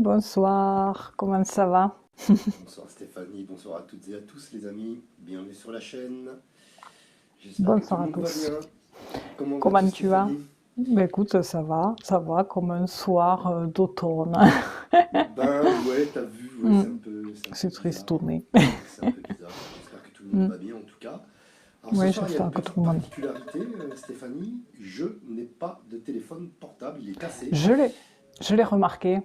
bonsoir, comment ça va? Bonsoir Stéphanie, bonsoir à toutes et à tous les amis, bienvenue sur la chaîne. J'espère que tout Bonsoir le à monde va tous. bien. Comment vas-tu Comment tu vas? Stéphanie? Ben écoute, ça va, comme un soir d'automne. Ben ouais, t'as vu, ouais, Hmm, c'est un peu c'est bizarre. tristouné. C'est un peu bizarre. J'espère que tout le monde Hmm, va bien en tout cas. Alors ce oui, soir, il y a une j'espère que tout petite le monde. particularité, Stéphanie. Je n'ai pas de téléphone portable, il est cassé. Je l'ai, je l'ai remarqué.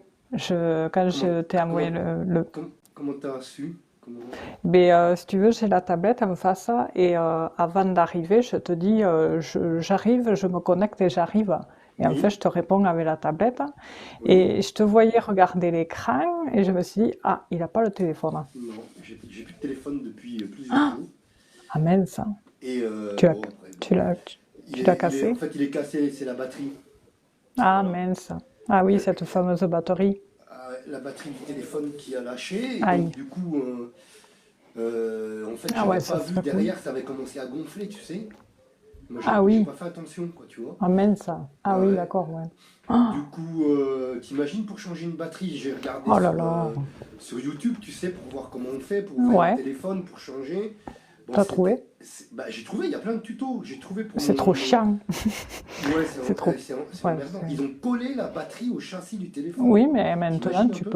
Quand Comment je t'ai envoyé comment le... comment t'as su? Comment? Mais si tu veux, j'ai la tablette en face et avant d'arriver, je te dis, j'arrive, je me connecte et j'arrive. Et en fait, Oui? je te réponds avec la tablette Oui? et je te voyais regarder l'écran et je me suis dit, ah, il n'a pas le téléphone. Non, j'ai plus de téléphone depuis plusieurs jours. Ah mince, Et tu as, bon après, bon. tu l'as, tu l'as En cassé? fait, il est cassé, c'est la batterie. Ah Voilà. mince. Ah Il oui, y a cette fameuse batterie. la batterie du téléphone qui a lâché, et donc Aïe. du coup, en fait, Ah ouais, j'avais ça pas vu serait cool. derrière, ça avait commencé à gonfler, tu sais. Moi, Ah j'ai oui. pas fait attention, quoi, tu vois. Ah mince. Ah oui, Ouais. d'accord, ouais. Du coup, t'imagines pour changer une batterie, j'ai regardé Oh là là. sur YouTube, tu sais, pour voir comment on fait pour ouvrir un Ouais, téléphone, pour changer. Bon, t'as trouvé? bah, j'ai trouvé, il y a plein de tutos. J'ai trouvé pour C'est trop chiant. Ouais, C'est trop. c'est Ouais, emmerdant. Ils ont collé la batterie au châssis du téléphone. oui, mais maintenant T'imagines un peu?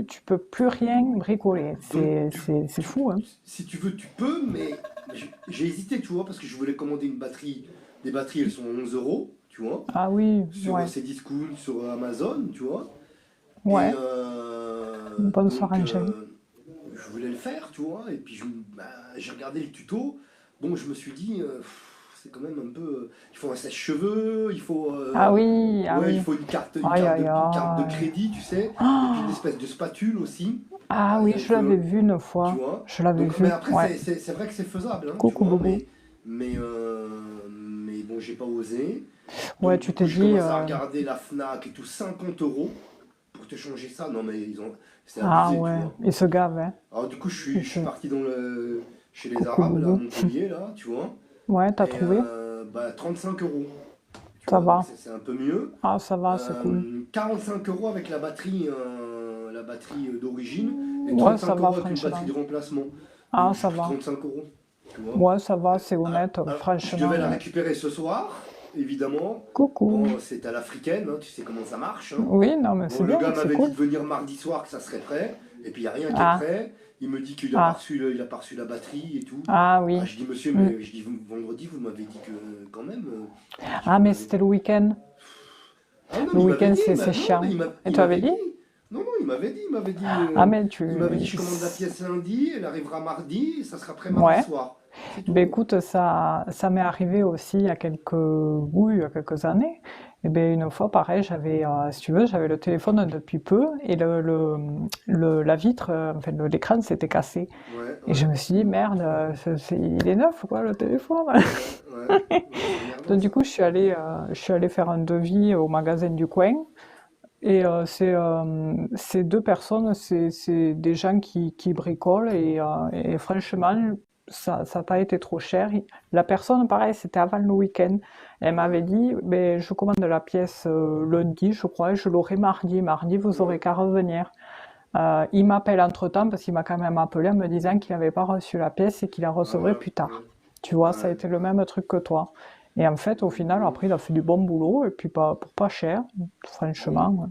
tu peux plus rien bricoler. Donc, C'est fou, hein. si tu veux, tu peux, mais j'ai hésité, tu vois, parce que je voulais commander une batterie. Les batteries, elles sont 11 euros, tu vois, Ah oui, sur ouais, Cdiscount, sur Amazon, tu vois. Et ouais. Bonsoir donc, Angèle. je voulais le faire, tu vois, et puis bah, j'ai regardé le tuto. Bon, je me suis dit, c'est quand même un peu. Il faut un sèche-cheveux, il faut. Ah oui, ah Ouais, il oui. faut Aïe aïe une carte de aïe. crédit, tu sais, et puis une Ah, espèce de spatule aussi. ah oui, je Donc, l'avais vu une tu fois. vois. Je l'avais Donc, mais vu, après, ouais. c'est vrai que c'est faisable, hein, tu Coucou vois, Bobo. mais bon, j'ai pas osé. Ouais, Donc, du tu coup, t'es j'ai dit, commencé à regarder la Fnac et tout, 50 euros pour te changer ça. Non, mais c'est ah abusé, tu ouais, vois. il se gave, hein. Alors, du coup, Il je se... suis parti chez les Coucou Arabes, là, à Bobo. Montpellier, là, tu vois. Ouais, t'as Et trouvé? bah, 35 euros, tu Ça vois, donc va. c'est un peu mieux. Ah, ça va, c'est cool. 45 euros avec la batterie d'origine, et Ouais, ça 35 va, euros avec une batterie franchement. de remplacement. Ah, Donc ça j'ai pris va. 35 euros, tu vois. Ouais, ça va, c'est honnête, Alors, je devais franchement, la ouais. récupérer ce soir, évidemment. Coucou. Bon, c'est à l'africaine, hein, tu sais comment ça marche, hein. Oui, non, mais Bon, c'est le bien, gars c'est m'avait dit cool. de venir mardi soir, que ça serait prêt, et puis il n'y a rien qui est Ah, prêt. Il me dit qu'il a pas ah, reçu, il a pas reçu la batterie et tout. ah Ah, oui. je dis, monsieur, Hmm. mais je dis, vendredi, vous m'avez dit que quand même. Je dis, Ah, vous mais m'avez. c'était le week-end. Ah non, Le mais il m'avait week-end, dit, c'est non, mais chiant. Et il tu avais m'avait dit? dit. Non, non, Ah, mais il m'avait dit, je commande la pièce lundi, elle arrivera mardi, et ça sera prêt mardi ouais. soir. C'est Ben tout, hein. écoute, ça m'est arrivé aussi il y a oui, il y a quelques années. Et ben une fois, pareil, si tu veux, j'avais le téléphone depuis peu et la vitre, enfin l'écran s'était cassé. Ouais, Et je ouais, me suis dit, merde, il est neuf, quoi, le téléphone. ouais, ouais. Ouais, c'est emmerdant Donc du ça. coup, je suis allée faire un devis au magasin du coin. Et c'est deux personnes, c'est des gens qui bricolent et franchement, ça n'a pas été trop cher. La personne, pareil, c'était avant le week-end. Elle m'avait Ouais, dit, ben, je commande la pièce lundi, je crois, et je l'aurai mardi. Mardi, vous aurez ouais, qu'à revenir. Il m'appelle entre-temps parce qu'il m'a quand même appelé en me disant qu'il n'avait pas reçu la pièce et qu'il la ah recevrait voilà, plus ouais, tard. Tu vois, ça a ouais. été le même truc que toi. Et en fait, au Donc, final, après, il a fait du bon boulot et puis pour pas cher, bon, franchement.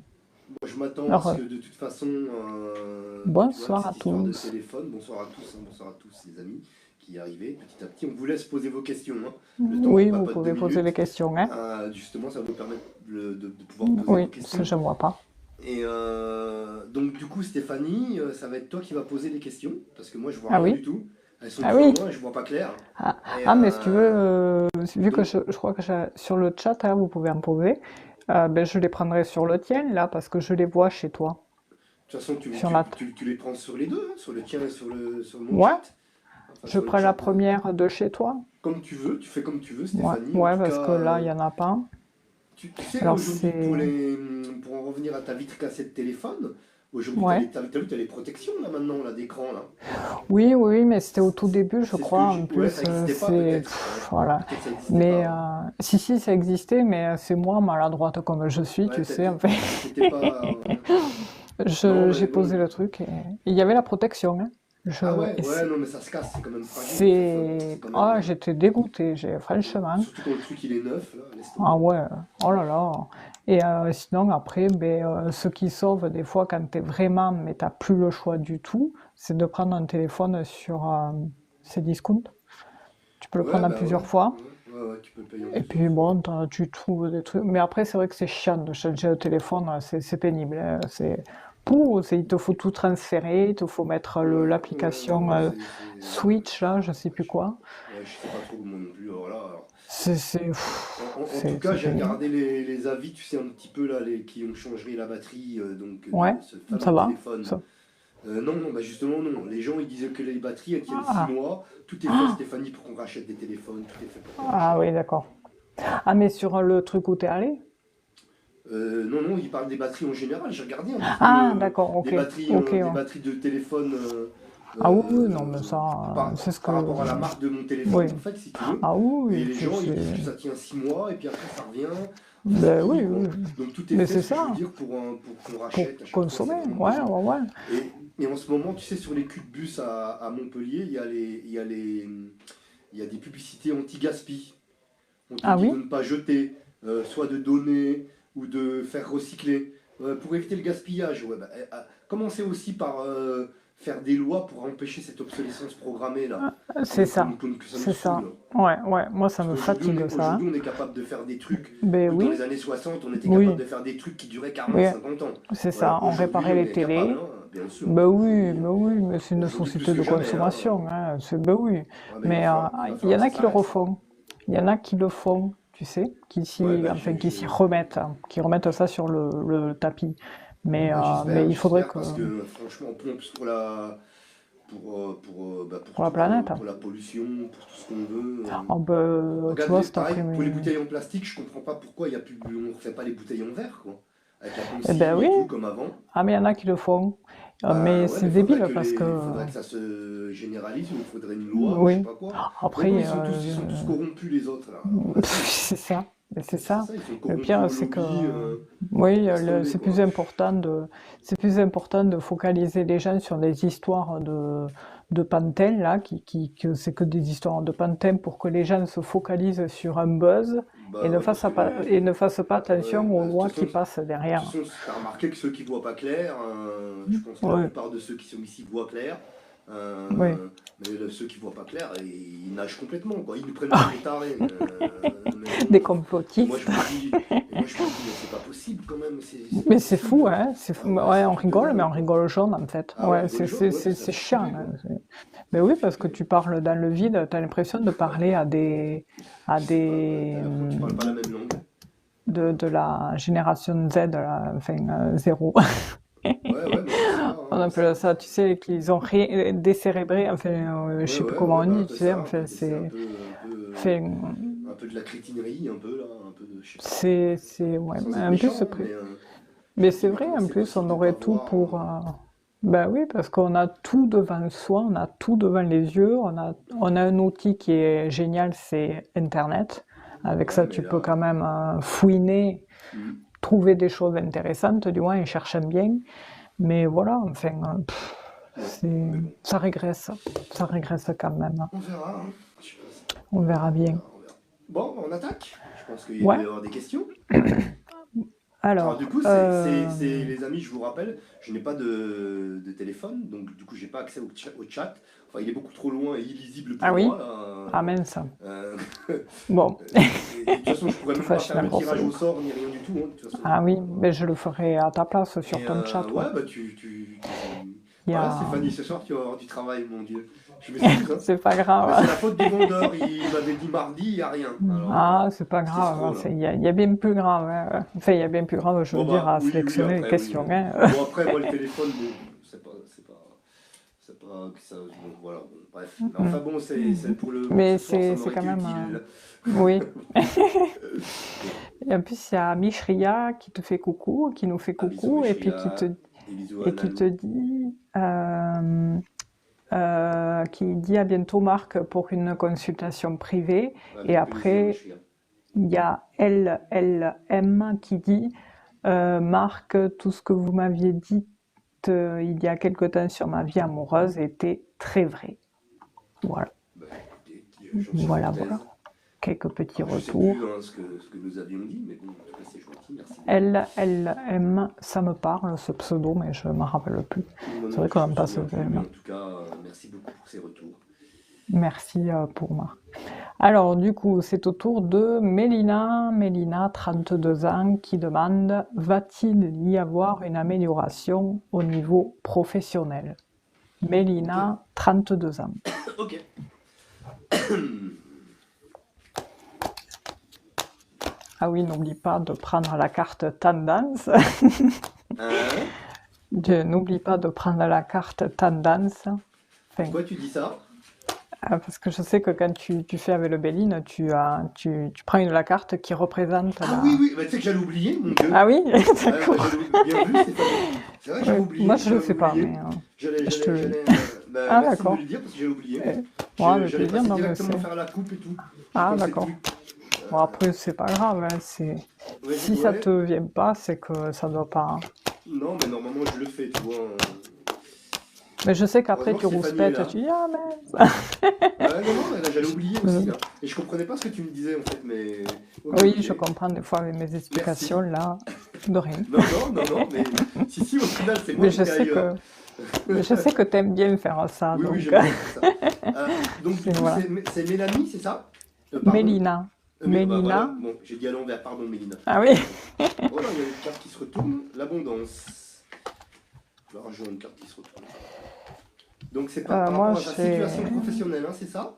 moi, je m'attends à ce Alors, que de toute façon, tu vois, bonsoir à cette histoire de tous. téléphone, bonsoir à tous les amis qui y arrivez petit à petit. On vous laisse poser vos questions, hein, le temps qu'on Oui, vous papote deux pouvez poser les minutes. questions, hein? Justement, ça va nous permettre de pouvoir poser vos Oui, ça questions. je ne vois pas. Et donc, du coup, Stéphanie, ça va être toi qui vas poser les questions, parce que moi, je vois Ah rien oui? du tout. Elles sont Ah trop oui? loin, je vois pas clair. Ah, Et ah, mais si tu veux, vu que donc, je crois que sur le chat, hein, vous pouvez en poser, ben, je les prendrai sur le tien, là, parce que je les vois chez toi. de toute façon, Sur la... tu les prends sur les deux, hein, sur le tien et sur mon Ouais, chat. Enfin, je sur le prends la chat. première de chez toi. Comme tu veux, tu fais comme tu veux, Ouais, Stéphanie. En ouais, tout parce que cas, là, il n'y en a pas. tu sais, Alors aujourd'hui, c'est... pour en revenir à ta vitre cassée de téléphone, aujourd'hui, Ouais. t'as vu, t'as les protections là maintenant, là, d'écran là. Oui, oui, mais c'était au tout début, je C'est ce que crois. En j'ai. Ouais, plus, ça n'existait pas c'est... peut-être. Ouais. Voilà. Peut-être ça n'existait pas, Mais ouais. si, si, ça existait, mais c'est moi, maladroite comme je suis, Ouais, tu sais, en fait. t'étais pas. Non, mais J'ai bon. posé le truc et il y avait la protection, hein. Ah ouais, Et ouais, non, mais ça se casse, c'est quand même fragile un téléphone. C'est c'est... quand même. Ah, j'étais dégoûtée, franchement. Surtout quand le truc il est neuf, là, laisse Ah tomber. ouais, oh là là. Et sinon, après, ben, ce qui sauve des fois quand t'es vraiment, mais t'as plus le choix du tout, c'est de prendre un téléphone sur Cdiscount. Tu peux le Ouais, prendre en bah ouais. plusieurs fois. Ouais, ouais, ouais, tu peux le payer en Et plusieurs puis fois. bon, tu trouves des trucs. Mais après, c'est vrai que c'est chiant de changer de téléphone, c'est pénible, hein. Il te faut tout transférer, il te faut mettre Ouais, ouais, non, l'application mais Switch, là, je sais ouais, plus quoi. ouais, je sais pas trop moi non plus. Alors là, alors. En tout cas, C'est j'ai pénible. regardé les avis, tu sais, un petit peu là, qui ont changé la batterie Ouais, de ce ça fameux va. téléphone. Ça. Non, non, bah justement, non. Les gens, ils disaient que les batteries, elles tiennent 6 Ah, mois. Tout est fait, ah, Stéphanie, pour qu'on rachète des téléphones. Tout est fait pour qu'on ah rachète. oui, d'accord. Ah, mais sur le truc où t'es allé? Non, non, ils parlent des batteries en général. J'ai regardé un petit peu Ah, d'accord, ok, ok, des ouais. batteries de téléphone Ah oui, oui, non, mais ça, c'est ce que... par rapport à la marque de mon Oui. téléphone, en fait, si tu veux. Ah oui, Et oui, les gens, ils disent que ça tient 6 mois, et puis après, ça revient. Enfin, c'est Ben oui, oui, équilibrant. oui. Donc tout est Mais fait, c'est ce que je veux ça, dire, pour qu'on pour rachète à chaque fois. C'est consommer, vraiment ouais, terrible. ouais, ouais. Et en ce moment, tu sais, sur les culs de bus à Montpellier, il y a des publicités anti-gaspi. On te Ah dit oui? de ne pas jeter, soit de donner ou de faire recycler, pour éviter le gaspillage. Ouais, bah, commencez aussi par faire des lois pour empêcher cette obsolescence programmée là, C'est ça, que ça nous c'est ça. saoule. Ouais, ouais, moi ça Parce me qu'aujourd'hui, fatigue ça, hein. aujourd'hui, on est capable de faire des trucs Ben que dans oui, les années 60, on était capable oui, de faire des trucs qui duraient oui, 40, 50 ans. c'est ça. Voilà, On aujourd'hui, réparait on les est capable, télés. hein, bien sûr. Ben oui, ben oui, mais c'est une Aujourd'hui plus société que de jamais. Hein. consommation, hein. Ben oui. Ouais, mais Mais il va il y falloir en que a ça qui le s'arrête, ça. refont. Il y en a qui le font, tu sais, Ouais, bah, enfin, qui s'y remettent, hein, qui remettent ça sur le tapis. bah, Mais j'espère, il faudrait j'espère, que, parce que franchement, en plus pour pour la tout, planète, hein. pour la pollution, pour tout ce qu'on veut. Oh, ben, tu Regarde, vois, cet pareil, pour les après-midi. bouteilles en plastique, je comprends pas pourquoi on ne refait pas les bouteilles en verre, quoi. Avec la Eh ben consigne oui, et tout, comme avant. ah mais il y en a qui le font. Bah Mais ouais, c'est mais débile parce que, faudrait que ça se généralise, ou il faudrait une loi, ou je sais oui. pas quoi. Mais bon, Après, ils sont tous corrompus, les autres, là. Alors, vas-y. c'est ça, c'est C'est ça. ça, ils sont Le corrompus pire, au c'est que, lobby. oui, Laisse tomber, quoi. c'est plus important de focaliser les gens sur des histoires de pantins, là, que c'est que des histoires de pantins pour que les gens se focalisent sur un buzz Bah ouais, parce que et ne fassent pas ouais, attention aux bah, lois qui passent de toute derrière. façon, t'as remarqué que ceux qui voient pas clair, je pense que la Oui, plupart de ceux qui sont ici voient clair, oui. mais ceux qui voient pas clair, ils nagent complètement, quoi. Ils nous prennent pour des tarés. Mais Des bon, et moi je complotistes. me dis, mais c'est pas possible quand même, c'est Mais pas c'est possible. fou, hein? C'est Ah fou. ouais, Ouais, c'est un on truc de rigole, mais dingue, on quoi. rigole jaune, en fait. Ah ouais, Ouais, rigole jaune, ouais, ça c'est fait chiant, flipper, hein. quoi. Mais Ça oui, fait parce que flipper. tu parles dans le vide, tu as l'impression de parler à Ouais, des, t'as l'impression que tu parles pas la même langue. de la génération Z, là, enfin, zéro. Ouais, ouais, mais c'est ça, On hein, c'est appelle ça, tu sais, qu'ils ont décérébré, enfin, je ouais, sais plus ouais, comment ouais, on bah un dit, peu tu sais, ça, enfin, c'est enfin, un peu de la crétinerie, un peu là, un peu de, je sais pas, ouais. sans être En plus, méchant, hein, mais je me c'est dis, mais vrai, comment en c'est plus, possible on de pas aurait tout voir pour. Ben oui, parce qu'on a tout devant soi, on a tout devant les yeux, on a un outil qui est génial, c'est Internet. Avec ouais, ça, mais tu peux là, quand même fouiner, hmm, trouver des choses intéressantes, du moins, et chercher bien. Mais voilà, enfin, ouais, c'est, mais bon, ça régresse quand même. on verra, hein. Je sais pas, On verra on bien. verra, on verra. Bon, on attaque. Je pense qu'il doit y Ouais, avoir des questions. Alors du alors, coup, c'est les amis, je vous rappelle, je n'ai pas de téléphone, donc du coup, j'ai pas accès au chat. Enfin, il est beaucoup trop loin et illisible ah pour oui, moi là. ah mince. Euh, Bon, et de toute façon, je pourrais tout même pas facile faire le encore tirage au l'autre. sort ni rien du tout, hein, de toute façon. Ah oui, mais je le ferai à ta place sur Et ton chat, ouais. ouais, bah Il y voilà, a... Stéphanie, ce soir tu vas avoir du travail, mon Dieu. Je m'excuse, hein. C'est pas Mais c'est grave. la faute du vendeur, il m'avait dit mardi, il n'y a rien. Alors, Ah, c'est pas cet grave, hein, escroc là. il y a bien plus grave, hein. Enfin, il y a bien plus grave, je veux Bon dire, bah à oui, oui, sélectionner les après, oui. questions, hein. Bon après, moi le téléphone, bon, c'est pas que ça, bon, voilà, bon, bref. Mais enfin bon, c'est pour Mais ce soir, ça c'est m'aurait quand été même... utile. Oui. Et en plus, il y a Mishria qui te fait coucou, qui nous fait Ah, bisous, coucou, et puis Meshria, des bisous à et qui te Nalou. dit... qui dit à bientôt Marc pour une consultation privée. Et Avec plaisir, après, Meshria. il y a LLM qui dit Marc, tout ce que vous m'aviez dit dites il y a quelque temps sur ma vie amoureuse était très vrai. Voilà, Bah, écoutez, j'en suis voilà, foutaise. voilà. Quelques petits Alors, je sais retours. plus hein, ce que nous avions dit, mais bon, en tout cas, c'est gentil, merci beaucoup. Elle aime, ça me parle, ce pseudo, mais je ne m'en rappelle plus. Moi C'est non vrai plus, qu'on je me n'aime pas ce souviens plus, mais en thème. tout cas, merci beaucoup pour ces retours. Merci pour Marc. Alors, du coup, c'est au tour de Mélina. Mélina, 32 ans, qui demande: va-t-il y avoir une amélioration au niveau professionnel? Ok, Mélina, 32 ans. ok. Ah oui, n'oublie pas de prendre la carte tendance. Hein? N'oublie pas de prendre la carte tendance. Enfin, Pourquoi tu dis ça? parce que je sais que quand tu fais avec le Béline, tu prends la carte qui représente Ah la... oui, oui, bah, tu sais que j'allais oublier, mon Dieu. Ah oui, Ouais, bah, d'accord. bien vu, c'est vrai que j'avais Ouais. oublié, Moi, je le j'avais sais pas, oublié. mais J'allais, je te le dis. bah, Ah, merci de me d'accord. le dire parce que j'avais oublié. Bon, avec J'allais plaisir, passer non, mais directement c'est... faire la coupe et tout. J'y Ah, pensais d'accord. plus. Bon, après, c'est pas grave, hein, Vas-y, si ça ouais. te vient pas, c'est que ça doit pas... Non, mais normalement je le fais, tu vois. Mais je sais qu'après, Heureusement tu que Stéphanie est rouspètes et là. tu dis: ah, mince. Ouais, non, non, là, j'allais oublier aussi, Euh, là. Et je comprenais pas ce que tu me disais en fait, mais. Ok, Oui, ok. je comprends des fois avec mes Merci. explications, là, de rien. Non, non, non, non, mais si, au final, c'est moi Mais qui étais ailleurs. je sais que t'aimes bien faire ça, Oui, oui, donc j'aime bien faire ça. Donc, du c'est coup, voilà. c'est Mélanie, c'est ça? Pardon? Mélina. Mais, bah voilà, Mélina. bon, j'ai dit à l'envers, pardon, Mélina. Ah oui. Oh là, il y a une carte qui se retourne. L'abondance. L'argent, une carte qui se retourne. Donc, c'est par Moi, rapport à sa situation professionnelle, hein, c'est ça?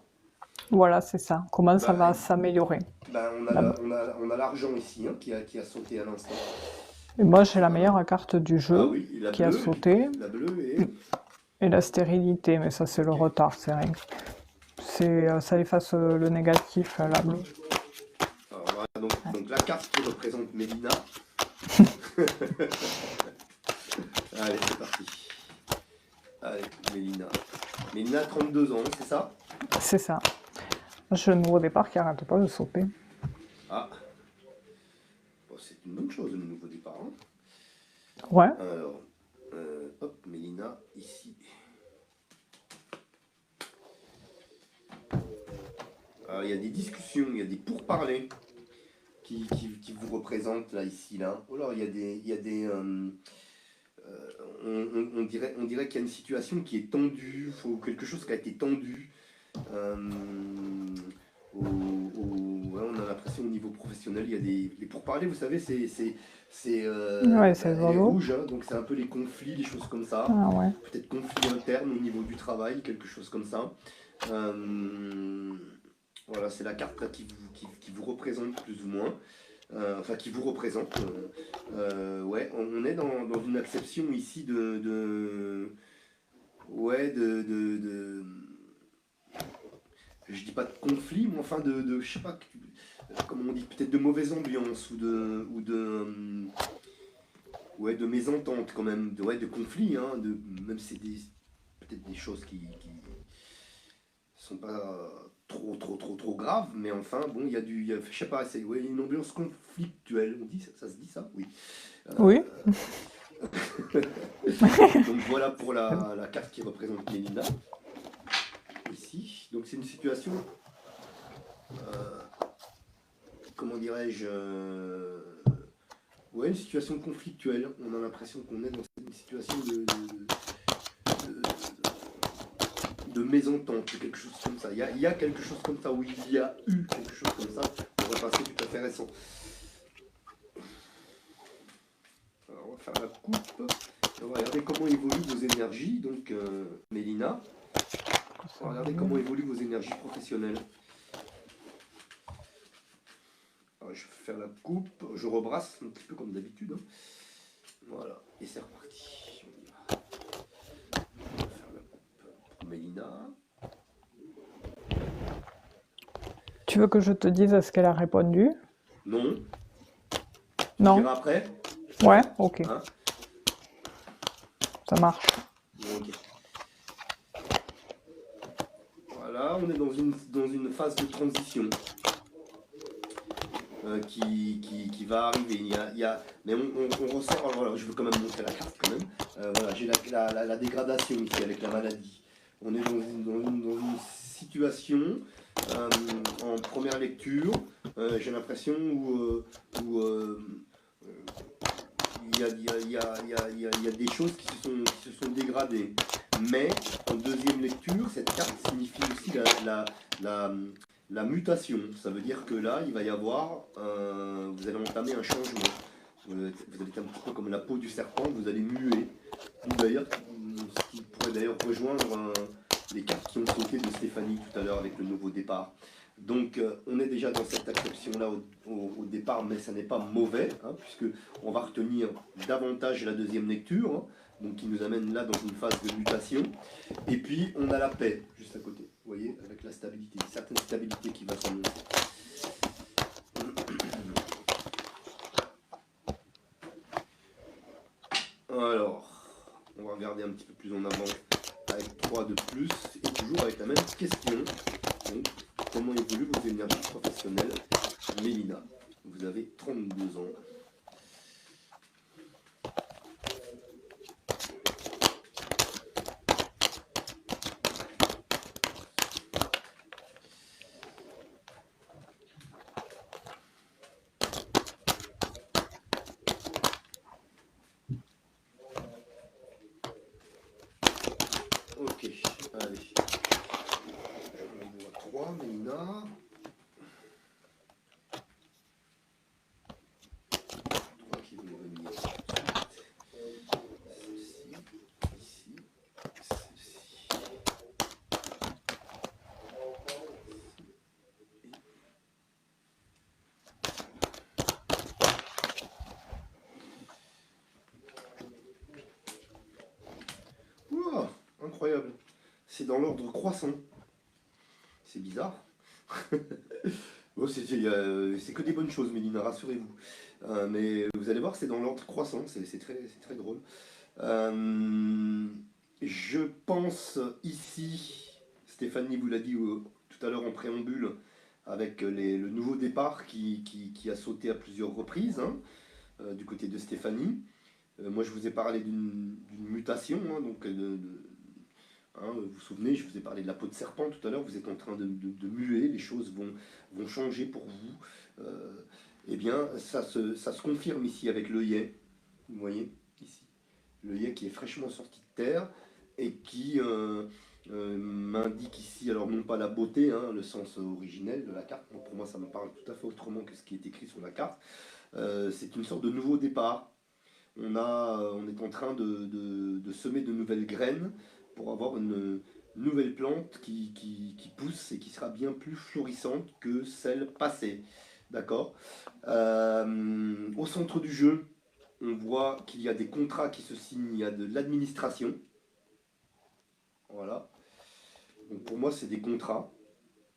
voilà, c'est ça. Comment ça Bah, va s'améliorer? bah, La- on a l'argent ici, hein, qui a sauté à l'instant. Et moi, j'ai la Voilà. meilleure carte du Ah jeu oui, la qui a bleue, sauté. la bleue et... Et la stérilité, mais ça, c'est le Ok. retard, c'est rien. Ça efface le négatif, la bleue. Alors, voilà, donc la carte qui représente Mélina. Allez, c'est parti. Allez, Mélina. Mélina, 32 ans, c'est ça? C'est ça. J'ai le nouveau départ qui arrête pas de sauter. Ah, bon, c'est une bonne chose, le nouveau départ. Hein. Ouais. Alors, hop, Mélina, ici. Alors, il y a des discussions, il y a des pourparlers qui vous représentent là, ici, là. Oh là, il y a des on dirait qu'il y a une situation qui est tendue, quelque chose qui a été tendu. Euh, ouais, on a l'impression au niveau professionnel, il y a les pourparlers, vous savez, Ouais, c'est les Zolo. rouges, hein, donc c'est un peu les conflits, les choses comme ça. Ah ouais. Peut-être conflits internes au niveau du travail, quelque chose comme ça. Voilà, c'est la carte là, qui vous représente plus ou moins. Enfin, qui vous représente. Ouais, on est dans une acception ici ouais, je dis pas de conflit, mais enfin je sais pas, comment on dit, peut-être de mauvaise ambiance ouais, de mésentente quand même, ouais, de conflit, hein, même si c'est peut-être des choses qui sont pas trop graves, mais enfin, bon, je sais pas, c'est ouais, une ambiance conflictuelle, on dit, ça se dit ça? Oui. Oui. Donc voilà pour la carte qui représente Mélina, ici. Donc c'est une situation, comment dirais-je, ouais, une situation conflictuelle. On a l'impression qu'on est dans une situation de mésentente, quelque chose comme ça. Il y a quelque chose comme ça, oui, il y a eu quelque chose comme ça, on va passer tout à fait récent. Alors on va faire la coupe, on va regarder comment évoluent vos énergies, donc Mélina, on va regarder comment évoluent vos énergies professionnelles. Alors, je vais faire la coupe, je rebrasse un petit peu comme d'habitude, hein. Voilà, et c'est reparti. On va faire la coupe pour Mélina. Tu veux que je te dise à ce qu'elle a répondu? Non. Tu Non. diras après? Ouais, ok. Hein? Ça marche. Ok. Voilà, on est dans une phase de transition. qui va arriver. Mais on ressent, alors voilà, je veux quand même montrer la carte quand même. Voilà, j'ai la dégradation ici avec la maladie. On est dans une situation en première lecture, j'ai l'impression où il y a des choses qui se sont dégradées. Mais en deuxième lecture, cette carte signifie aussi la, la mutation. Ça veut dire que là, il va y avoir, vous allez entamer un changement. Vous allez être un petit peu comme la peau du serpent, vous allez muer. D'ailleurs, ce qui pourrait d'ailleurs rejoindre les cartes qui ont sauté de Stéphanie tout à l'heure avec le nouveau départ. Donc on est déjà dans cette acception-là au départ, mais ça n'est pas mauvais, hein, puisque on va retenir davantage la deuxième lecture, hein, donc qui nous amène là dans une phase de mutation. Et puis on a la paix juste à côté, vous voyez, avec la stabilité, une certaine stabilité qui va s'annoncer. Alors, on va regarder un petit peu plus en avant avec 3 de plus, et toujours avec la même question. Donc, comment évoluent vos énergies professionnelles? Mélina, vous avez 32 ans. Ok, allez. On voit 3, Mélina. 3 qui vont venir. Celle-ci, ici, celle-ci. Wow, incroyable. C'est dans l'ordre croissant. C'est bizarre. Bon, c'est que des bonnes choses, Mélina, rassurez-vous. Mais vous allez voir, c'est dans l'ordre croissant, c'est très drôle. Je pense ici, Stéphanie vous l'a dit tout à l'heure en préambule, avec le nouveau départ qui a sauté à plusieurs reprises, hein, du côté de Stéphanie. Moi, je vous ai parlé d'une mutation, hein, donc hein, vous vous souvenez, je vous ai parlé de la peau de serpent tout à l'heure, vous êtes en train de muer, les choses vont changer pour vous. Eh bien, ça se confirme ici avec l'œillet, vous voyez, ici. L'œillet qui est fraîchement sorti de terre et qui m'indique ici, alors non pas la beauté, hein, le sens originel de la carte, pour moi ça me parle tout à fait autrement que ce qui est écrit sur la carte. C'est une sorte de nouveau départ. On est en train de semer de nouvelles graines pour avoir une nouvelle plante qui pousse et qui sera bien plus florissante que celle passée. D'accord. Au centre du jeu, on voit qu'il y a des contrats qui se signent, il y a de l'administration. Voilà. Donc pour moi, c'est des contrats.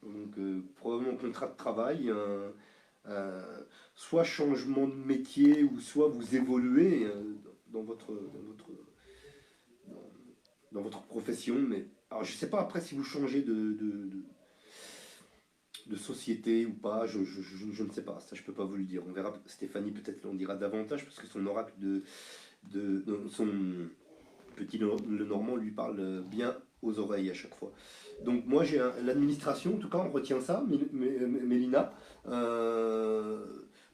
Donc probablement contrat de travail, soit changement de métier, ou soit vous évoluez dans dans votre profession. Mais alors je sais pas après si vous changez de société ou pas, je ne sais pas, ça je peux pas vous le dire. On verra, Stéphanie peut-être l'en dira davantage parce que son oracle son petit le normand lui parle bien aux oreilles à chaque fois. Donc moi j'ai l'administration, en tout cas on retient ça, Mélina.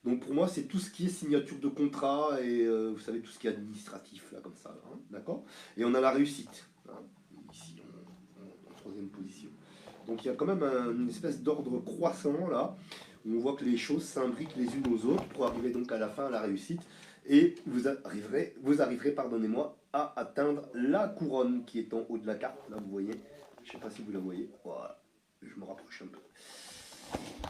Donc pour moi c'est tout ce qui est signature de contrat et vous savez tout ce qui est administratif là comme ça, hein, d'accord. Et on a la réussite, hein, ici en troisième position. Donc il y a quand même une espèce d'ordre croissant là, où on voit que les choses s'imbriquent les unes aux autres pour arriver donc à la fin à la réussite. Et vous arriverez, pardonnez-moi, à atteindre la couronne qui est en haut de la carte. Là, vous voyez, je ne sais pas si vous la voyez. Voilà, je me rapproche un peu.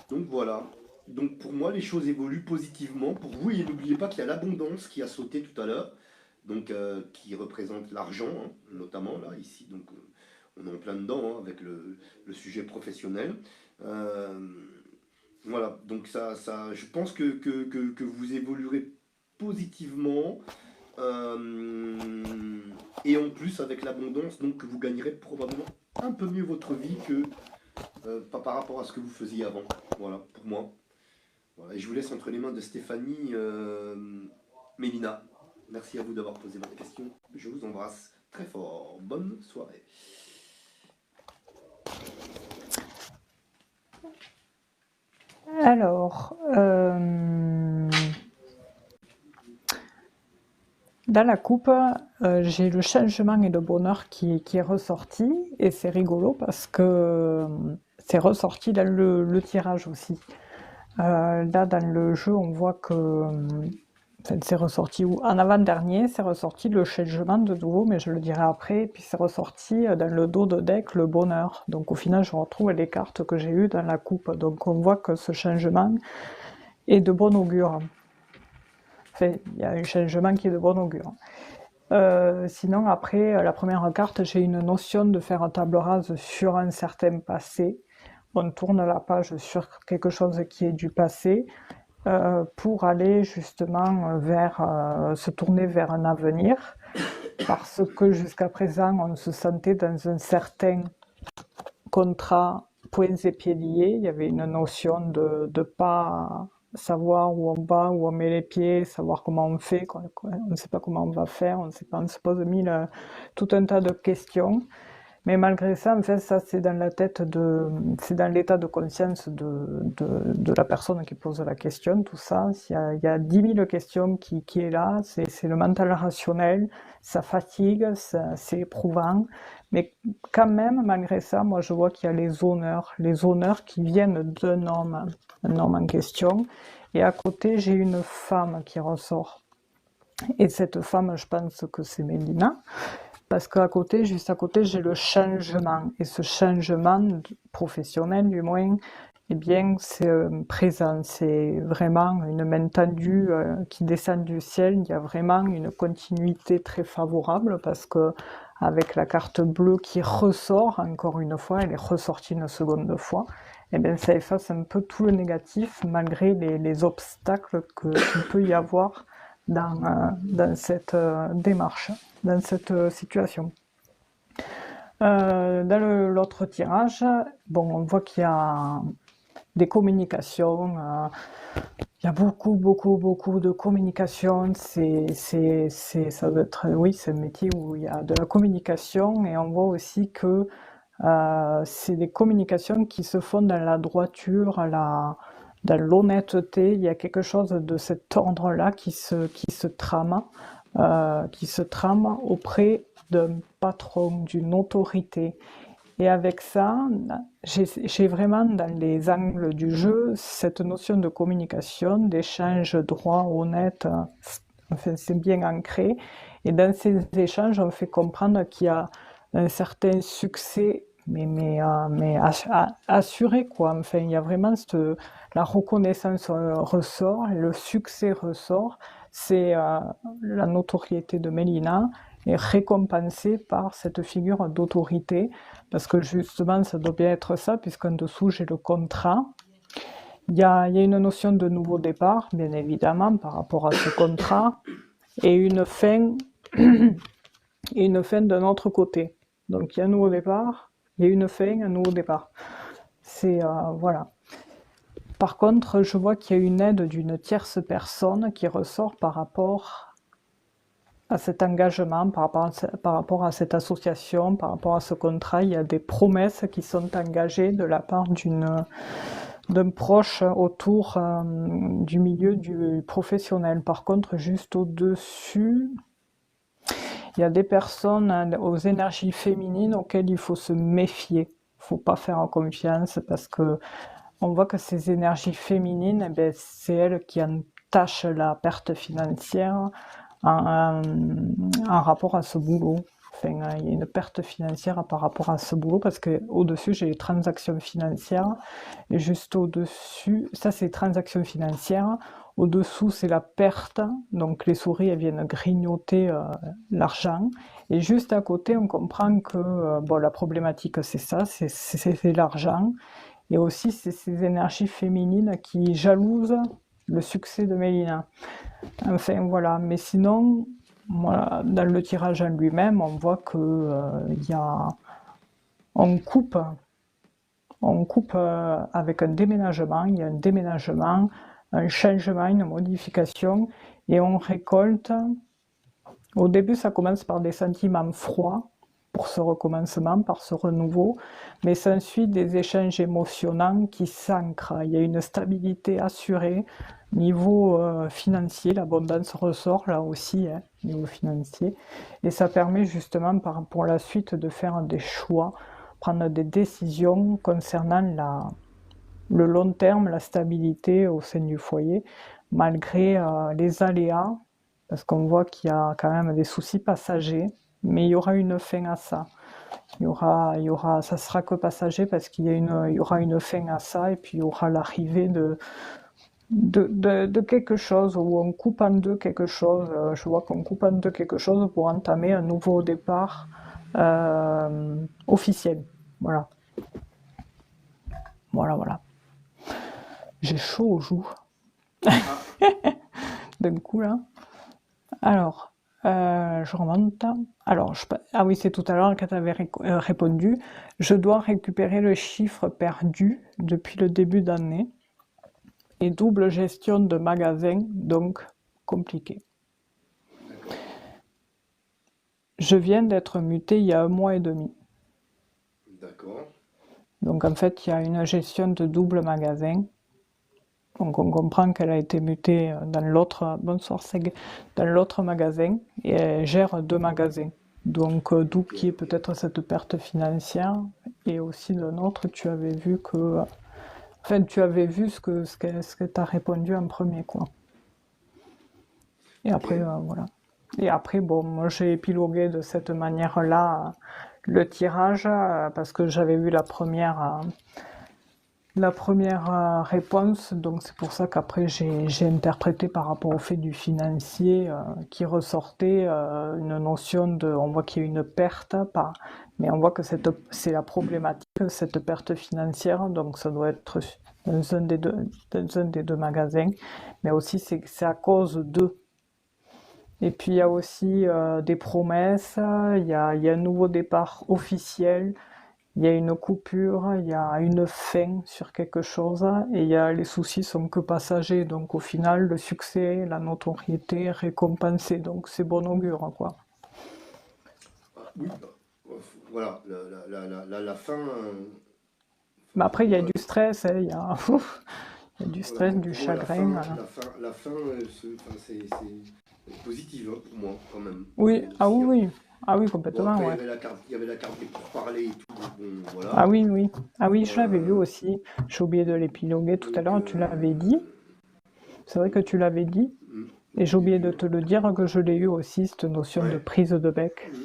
Donc voilà. Donc pour moi, les choses évoluent positivement pour vous. Et n'oubliez pas qu'il y a l'abondance qui a sauté tout à l'heure, donc qui représente l'argent, hein, notamment là, ici. Donc on est en plein dedans hein, avec le sujet professionnel. Voilà, donc je pense que vous évoluerez positivement et en plus avec l'abondance, donc vous gagnerez probablement un peu mieux votre vie que par rapport à ce que vous faisiez avant. Voilà, pour moi. Voilà, et je vous laisse entre les mains de Stéphanie Mélina. Merci à vous d'avoir posé votre question. Je vous embrasse très fort. Bonne soirée. Alors, dans la coupe, j'ai le changement et le bonheur qui est ressorti, et c'est rigolo parce que c'est ressorti dans le tirage aussi. Là, dans le jeu, on voit que enfin, c'est ressorti en avant-dernier, c'est ressorti le changement de nouveau, mais je le dirai après. Et puis c'est ressorti dans le dos de deck le bonheur. Donc au final, je retrouve les cartes que j'ai eues dans la coupe. Donc on voit que ce changement est de bon augure. Enfin, il y a un changement qui est de bon augure. Sinon, après, la première carte, j'ai une notion de faire table rase sur un certain passé. On tourne la page sur quelque chose qui est du passé pour aller justement se tourner vers un avenir, parce que jusqu'à présent, on se sentait dans un certain contrat poings et pieds liés. Il y avait une notion de ne pas savoir où on va, où on met les pieds, savoir comment on fait, on ne sait pas comment on va faire, on ne sait pas, on se pose tout un tas de questions. Mais malgré ça, en fait, ça c'est dans la tête c'est dans l'état de conscience de la personne qui pose la question, tout ça. Il y a 10 000 questions qui est là, c'est le mental rationnel, ça fatigue, c'est éprouvant. Mais quand même, malgré ça, moi je vois qu'il y a les honneurs qui viennent un homme en question. Et à côté, j'ai une femme qui ressort. Et cette femme, je pense que c'est Mélina. Parce qu'à côté, juste à côté, j'ai le changement. Et ce changement professionnel, du moins, eh bien, c'est présent. C'est vraiment une main tendue qui descend du ciel. Il y a vraiment une continuité très favorable parce que avec la carte bleue qui ressort, encore une fois, elle est ressortie une seconde fois, eh bien, ça efface un peu tout le négatif malgré les obstacles qu'il peut y avoir dans cette démarche, dans cette situation. Dans l'autre tirage, bon, on voit qu'il y a des communications, il y a beaucoup de communication. Ça doit être, oui, c'est un métier où il y a de la communication, et on voit aussi que c'est des communications qui se font dans la droiture, dans l'honnêteté. Il y a quelque chose de cet ordre-là qui se trame auprès d'un patron, d'une autorité. Et avec ça, j'ai vraiment dans les angles du jeu cette notion de communication, d'échange droit, honnête, enfin, c'est bien ancré. Et dans ces échanges, on fait comprendre qu'il y a un certain succès, mais assuré, quoi. Enfin, il y a vraiment la reconnaissance ressort, et le succès ressort. C'est la notoriété de Mélina est récompensée par cette figure d'autorité, parce que justement, ça doit bien être ça, puisqu'en dessous, j'ai le contrat. Il y a une notion de nouveau départ, bien évidemment, par rapport à ce contrat, et une fin d'un autre côté. Donc il y a un nouveau départ, il y a une fin, un nouveau départ. C'est voilà. Par contre, je vois qu'il y a une aide d'une tierce personne qui ressort par rapport à cet engagement, par rapport à cette association, par rapport à ce contrat. Il y a des promesses qui sont engagées de la part d'un proche autour du milieu du professionnel. Par contre, juste au-dessus, il y a des personnes aux énergies féminines auxquelles il faut se méfier. Il ne faut pas faire confiance, parce que on voit que ces énergies féminines, eh bien, c'est elles qui entachent la perte financière en rapport à ce boulot. Enfin, il y a une perte financière par rapport à ce boulot, parce que au-dessus, j'ai les transactions financières, et juste au-dessus, ça c'est les transactions financières. Au-dessous, c'est la perte, donc les souris elles viennent grignoter l'argent. Et juste à côté, on comprend que bon, la problématique c'est ça, c'est l'argent. Et aussi, c'est ces énergies féminines qui jalousent le succès de Mélina. Enfin voilà, mais sinon, voilà, dans le tirage en lui-même, on voit que y a, on coupe avec un déménagement. Il y a un déménagement un changement, une modification, et on récolte. Au début, ça commence par des sentiments froids, pour ce recommencement, par ce renouveau, mais s'ensuit des échanges émotionnels qui s'ancrent. Il y a une stabilité assurée. Niveau financier, l'abondance ressort là aussi, hein, niveau financier, et ça permet justement pour la suite de faire des choix, prendre des décisions concernant le long terme, la stabilité au sein du foyer, malgré les aléas, parce qu'on voit qu'il y a quand même des soucis passagers, mais il y aura une fin à ça. Ça sera que passager parce il y aura une fin à ça, et puis il y aura l'arrivée de quelque chose, où on coupe en deux quelque chose. Je vois qu'on coupe en deux quelque chose pour entamer un nouveau départ officiel. Voilà, voilà. J'ai chaud aux joues Ah, d'un coup là. Alors, je remonte. Alors, ah oui, c'est tout à l'heure que tu avais répondu. Je dois récupérer le chiffre perdu depuis le début d'année. Et double gestion de magasin, donc compliqué. d'accord. Je viens d'être muté il y a 1 mois et demi. D'accord. Donc en fait, il y a une gestion de double magasin. Donc on comprend qu'elle a été mutée dans l'autre, bonsoir Seg, dans l'autre magasin, et elle gère 2 magasins. Donc d'où Ok, qui est ok. peut-être cette perte financière. Et aussi de l'autre, tu avais vu que... Enfin, tu avais vu ce que tu as répondu en premier, quoi. Et Ok. après, voilà. Et après, bon, moi j'ai épilogué de cette manière-là le tirage, parce que j'avais vu la première réponse, donc c'est pour ça qu'après j'ai interprété par rapport au fait du financier, qui ressortait une notion de, on voit qu'il y a une perte, pas, mais on voit que c'est la problématique, cette perte financière, donc ça doit être dans un des deux magasins, mais aussi c'est à cause de. Et puis il y a aussi des promesses, il y a un nouveau départ officiel, il y a une coupure, il y a une fin sur quelque chose, et les soucis sont que passagers. Donc au final, le succès, la notoriété est récompensée. Donc c'est bon augure, quoi. Ah, oui, voilà, la fin. Mais Enfin, après, il y a moi, du stress, hein, il y a du voilà, stress, du pour moi, chagrin. la fin, enfin, c'est positive hein, pour moi quand même. Oui, ah S'il y a- oui, oui. Ah oui, Bon complètement, après ouais. il y avait la carte des pourparlers et tout. Bon Ah voilà. oui, oui. Ah oui, je l'avais vu Euh, aussi. J'ai oublié de l'épiloguer tout à donc l'heure, tu l'avais dit. C'est vrai que tu l'avais dit. Et au j'ai oublié de début. te le dire que je l'ai eu aussi, cette notion de Ouais. prise de bec Mm.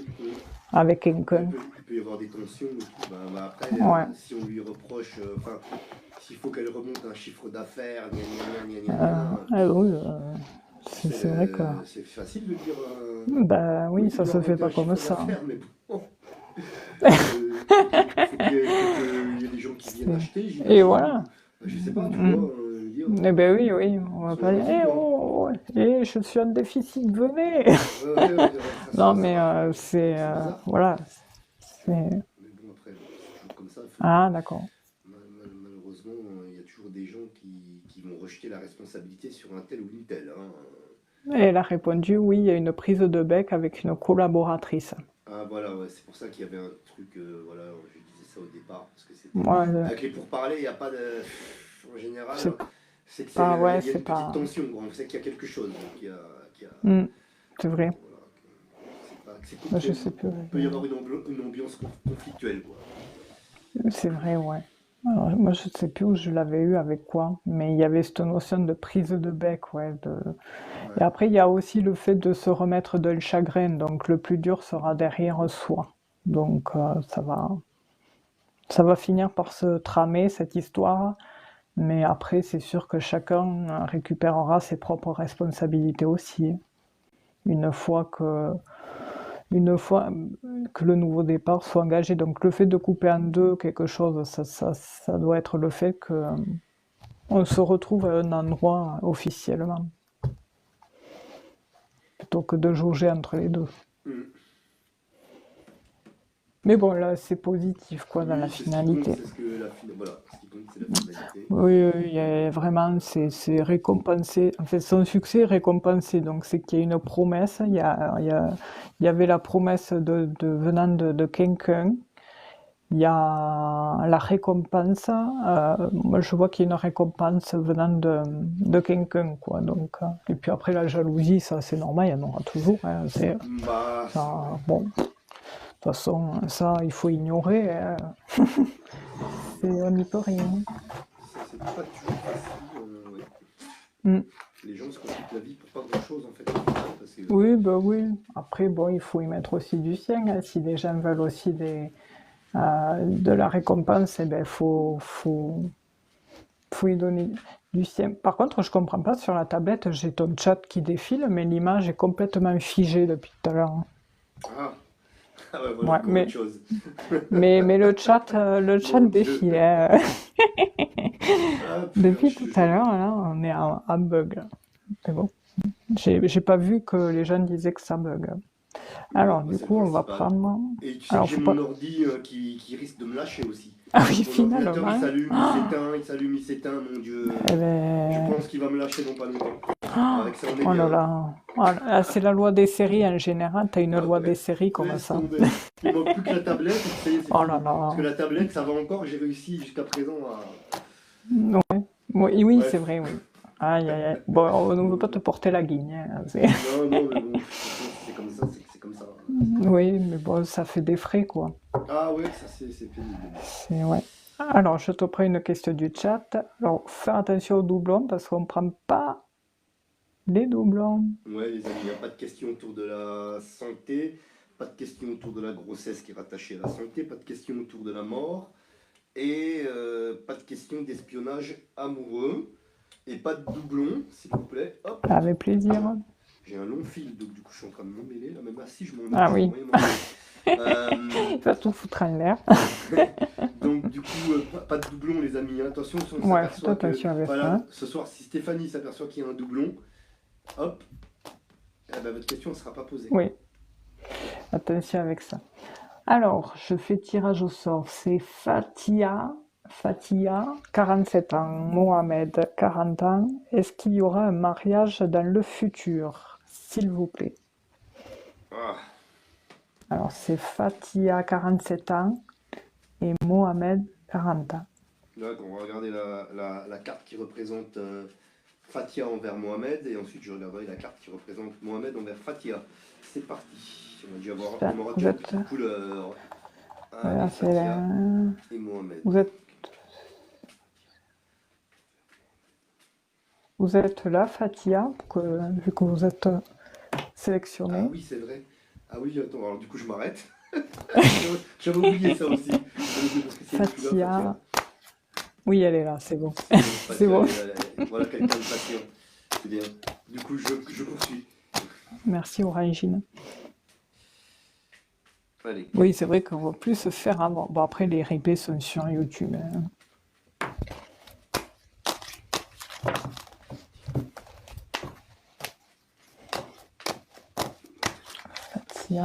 avec Bah, quelqu'un. il peut y avoir des tensions et tout. Bah, après, Ouais. si on lui reproche, enfin, s'il faut qu'elle remonte un chiffre d'affaires, gna gna gna gna gna Euh, gna, oui, c'est vrai que... c'est facile de dire Ben oui, oui, tu ça dois se fait remonter pas un comme chiffre ça. d'affaires, mais bon, faut qu'il y ait des gens qui viennent C'est- acheter, Et j'imagine, ou voilà. je sais pas, tu vois, Mm. dire Eh ben oui, oui, on va soyons pas dire, logiques, hein. je suis en déficit, venez. Ouais, Non, ça mais va, c'est... c'est bizarre. voilà. Mais bon, après, bon, c'est toujours comme ça. Ah, d'accord. Malheureusement, il y a toujours des gens qui vont rejeter la responsabilité sur un tel ou une telle, hein. Et elle a répondu, oui, il y a une prise de bec avec une collaboratrice. Ah voilà, ouais, c'est pour ça qu'il y avait un truc, voilà, je disais ça au départ, parce que c'était... Moi, Avec les pourparlers, il n'y a pas de... En général, c'est c'est pas... Ouais, il y a c'est une petite pas... tension, quoi. On sait qu'il y a quelque chose Mm, c'est vrai. voilà, Je sais plus. il peut y avoir une ambiance conflictuelle, quoi. C'est vrai, ouais. Alors, moi, je sais plus où je l'avais eu avec quoi, mais il y avait cette notion de prise de bec, ouais. Et Ouais. après, il y a aussi le fait de se remettre de le chagrin, donc le plus dur sera derrière soi. Donc ça va finir par se tramer cette histoire, mais après, c'est sûr que chacun récupérera ses propres responsabilités aussi. Une fois que une fois que le nouveau départ soit engagé. Donc le fait de couper en deux quelque chose, ça doit être le fait qu'on se retrouve à un endroit officiellement, plutôt que de jauger entre les deux. Mm. Mais bon, là, c'est positif, quoi, dans la Oui, c'est ce qui compte, finalité. c'est ce que voilà, ce qui compte, c'est la finalité. Oui, oui, vraiment, c'est récompensé. En fait, son succès est récompensé. Donc, c'est qu'il y a une promesse. Il y avait la promesse venant de quelqu'un. Il y a la récompense. Moi, je vois qu'il y a une récompense venant de quelqu'un, quoi. Donc, et puis après, la jalousie, ça, c'est normal, il y en aura toujours, hein. Bah, Ça, ouais. bon, de toute façon, ça, il faut ignorer, hein. On n'y peut rien. C'est pas toujours facile. Ouais. Mm. Les gens se compliquent la vie pour pas grand-chose en fait, au final, parce que Oui, bah oui. Après, bon, il faut y mettre aussi du sien, hein. Si les gens veulent aussi de la récompense, eh ben, faut y donner du sien. Par contre, je comprends pas, sur la tablette, j'ai ton chat qui défile, mais l'image est complètement figée depuis tout à l'heure. ah, ah ouais, voilà Ouais, encore autre chose. mais le chat Mon Dieu. défile, hein. Ah, putain, Depuis tout à l'heure, là, on est en bug, là. Mais bon, j'ai pas vu que les gens disaient que ça bug. Ouais, Alors, bah, du c'est le coup, on va principal. prendre. Et tu sais que Alors, j'ai faut mon pas. ordi qui risque de me lâcher aussi. Ah oui, Mon ordinateur finalement. il s'allume, il s'éteint, mon Dieu. Eh Je ben. pense qu'il va me lâcher dans pas longtemps. Alors, avec ça, on est Oh là bien. là. Oh là là, c'est la loi des séries en général. T'as une Ah loi des ouais, séries comme laisse ça. tomber. Il manque plus que la tablette et ça y est, c'est Oh là fini. Parce que là. la tablette, ça va encore, j'ai réussi jusqu'à présent à. Ouais. Oui, oui, c'est Bref. vrai, oui. Aïe, aïe, aïe. Bon, on ne veut pas te Bon. porter la guigne, hein. Non, non, mais bon, de toute façon, si c'est comme ça, c'est que c'est comme ça. Oui, mais bon, ça fait des frais, quoi. Ah ouais, ça c'est pénible. Bon. C'est, ouais. Alors, je te prends une question du chat. Alors, faire attention aux doublons parce qu'on ne prend pas les doublons. Ouais, les amis, il n'y a pas de question autour de la santé, pas de question autour de la grossesse qui est rattachée à la santé, pas de question autour de la mort, et pas de question d'espionnage amoureux, et pas de doublon, s'il vous plaît. Hop, Avec plaisir. j'ai un long fil, donc du coup je suis en train de m'emmêler là, même si je m'emmêle, Ah je suis oui, moyen m'emmêler. il va tout foutre en l'air. Donc du coup, pas de doublon les amis, hein. Attention si on Ouais, faites s'aperçoit que, attention avec voilà, ça. ce soir si Stéphanie s'aperçoit qu'il y a un doublon, hop, eh ben, votre question ne sera pas posée. Oui, attention avec ça. Alors, je fais tirage au sort. C'est Fatia, 47 ans. Mohamed, 40 ans. Est-ce qu'il y aura un mariage dans le futur? S'il vous plaît. Ah, Alors, c'est Fatia, 47 ans. Et Mohamed, 40 ans. là, on va regarder la carte qui représente Fatia envers Mohamed, et ensuite je regarderai la carte qui représente Mohamed envers Fatia. C'est parti. Super. On aura Vous déjà une êtes, petite couleur. Allez, voilà, Fatia et Mohamed. vous êtes, vous êtes là, Fatia, vu que vous êtes Ah sélectionné. oui, c'est vrai. Ah oui, attends, alors du coup je m'arrête. J'avais oublié ça aussi. J'avais oublié parce que c'est plus là, Fatia. Fatia. Oui, elle est là, c'est bon. C'est bon, C'est Fatia, bon. voilà quelqu'un de patient. C'est bien. Du coup, je poursuis. Merci, Orangine. Allez. Oui, c'est vrai qu'on va plus se faire avant. Bon, après, les replays sont sur YouTube, hein. Fatia.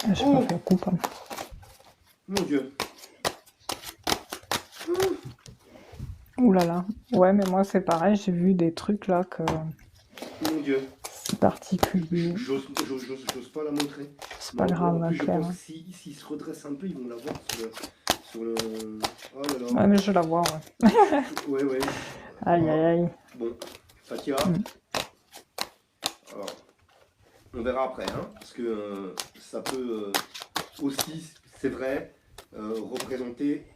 Ah, j'ai pas Oh fait la coupe, hein. mon Dieu. Ouh là là. Ouais, mais moi, c'est pareil, j'ai vu des trucs là que Mon Dieu. c'est particulier. J'ose pas la montrer. C'est Mais pas en grave, hein, plus, je Claire. pense que s'ils se redressent un peu, ils vont la voir sur le. Oh là là. Ouais, mais je la vois, ouais. Ouais, ouais. Aïe, aïe, Ah, aïe. bon, Fatia. Mm. Alors, on verra après, hein, parce que ça peut aussi, c'est vrai, représenter,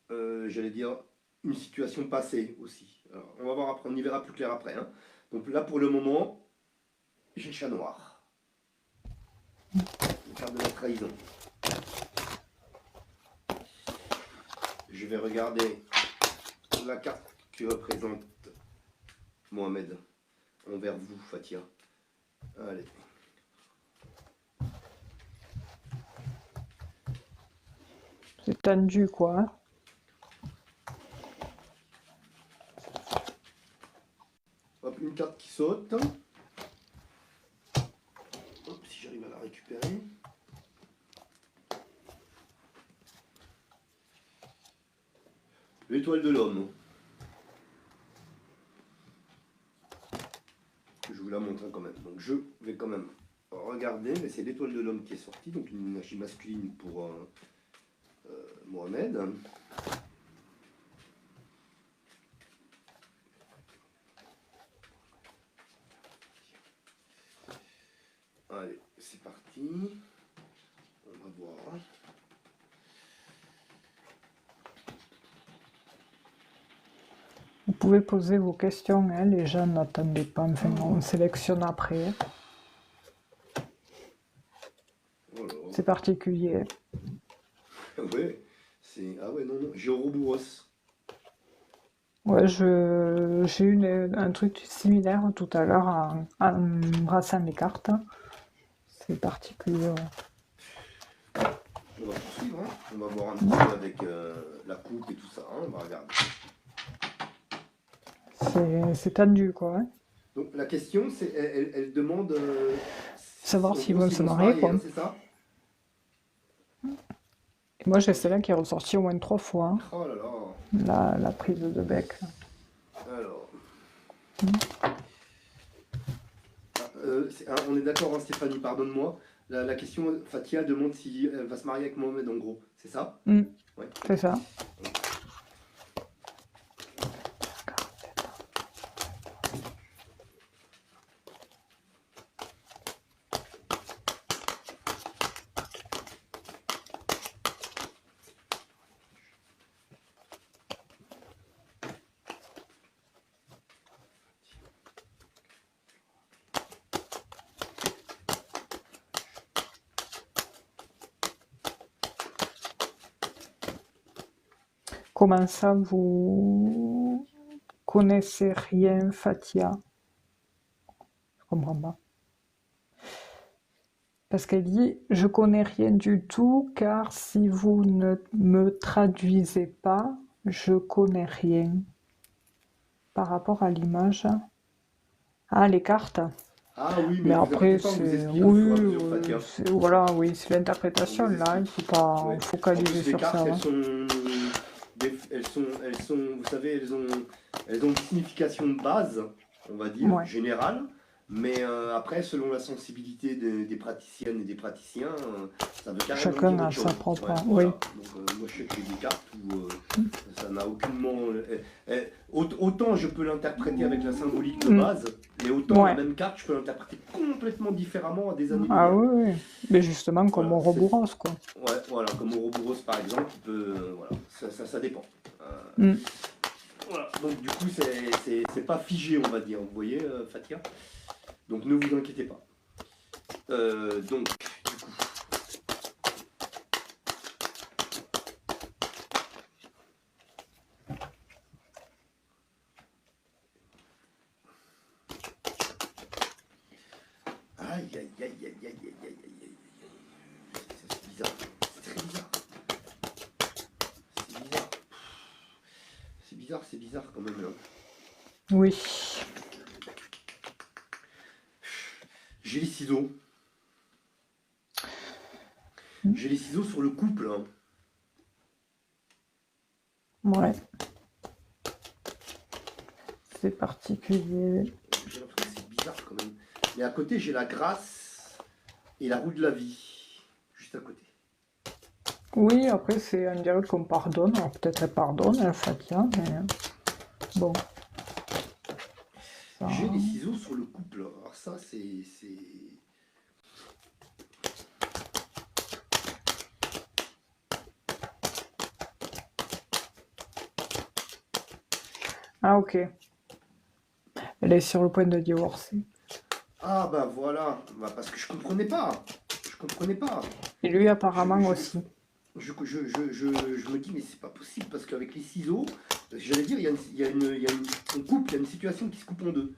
j'allais dire, une situation passée aussi. Alors, on va voir après, on y verra plus clair après, hein. Donc là, pour le moment, j'ai le chat noir. Une carte de la trahison. Je vais regarder la carte qui représente Mohamed envers vous, Fatia. Allez. C'est tendu, quoi, hein. Hop, une carte qui saute. Hop, si j'arrive à la récupérer. L'étoile de l'homme. Je vous la montre quand même. Donc je vais quand même regarder, mais c'est l'étoile de l'homme qui est sortie, donc une énergie masculine pour Mohamed. Allez, c'est parti. On va voir. Vous pouvez poser vos questions, hein, les gens n'attendez pas, enfin, on sélectionne après. Voilà. C'est particulier. Ouais, c'est. Ah ouais, non, non. Géorobouros. Ouais, j'ai eu un truc similaire tout à l'heure en brassant les cartes. C'est particulier. Ouais. On va poursuivre, hein. On va voir un petit peu avec la coupe et tout ça, hein. On va regarder. C'est tendu, quoi, hein. Donc la question, c'est, elle demande Savoir en s'ils gros, veulent se marier, quoi. hein, c'est ça? Et moi, j'ai celle-là qui est ressortie au moins 3 fois, hein, Oh là là. la prise de bec. Alors. Ah, on est d'accord, hein, Stéphanie, pardonne-moi. La question, Fatia demande si elle va se marier avec Mohamed, en gros. C'est ça? Mm, Ouais. c'est ça. Comment ça, vous connaissez rien, Fatia? Je comprends pas. Parce qu'elle dit, je connais rien du tout, car si vous ne me traduisez pas, je connais rien. Par rapport à l'image. Ah, les cartes. Ah oui, Mais vous après, inquiétez pas, on vous c'est explique au fur et à mesure, oui, Fatia. voilà, oui, c'est l'interprétation On vous là. Il explique. faut pas Ouais. En focaliser plus, les sur cartes, ça, elles hein. sont, vous savez, elles ont une signification de base, on va dire, Ouais. générale. Mais après, selon la sensibilité des praticiennes et des praticiens, ça veut carrément Chacun dire a autre chose. sa propre. Ouais, Oui. voilà. Donc, moi, je sais que j'ai des cartes où ça n'a aucunement. Autant je peux l'interpréter avec la symbolique de base, et autant la Ouais. même carte, je peux l'interpréter complètement différemment à des Ah années-lumière. oui, oui. Mais justement, comme Voilà, Ouroboros, quoi. ouais, voilà, comme Ouroboros par exemple, voilà, ça dépend. Mm. Voilà, donc du coup, c'est pas figé, on va dire, vous voyez, Fatia. Donc ne vous inquiétez pas. Donc, du coup. Aïe, aïe, aïe, aïe, aïe, aïe, aïe, aïe, aïe. C'est bizarre, c'est très bizarre. C'est bizarre. C'est bizarre quand même. Là. Oui. J'ai les ciseaux. J'ai les ciseaux sur le couple. Hein. Ouais. C'est particulier. J'ai l'impression que c'est bizarre quand même. Mais à côté, j'ai la grâce et la roue de la vie. Juste à côté. Oui, après, c'est on dirait qu'on pardonne. Alors peut-être elle pardonne, elle Fatia, mais bon. Ça... J'ai les ciseaux sur le couple. Alors ça, c'est... Ah, ok. Elle est sur le point de divorcer. Ah bah voilà, bah, parce que je comprenais pas. Je comprenais pas. Et lui, apparemment Je- aussi. Je me dis, mais c'est pas possible, parce qu'avec les ciseaux, j'allais dire, on coupe, il y a une situation qui se coupe en deux.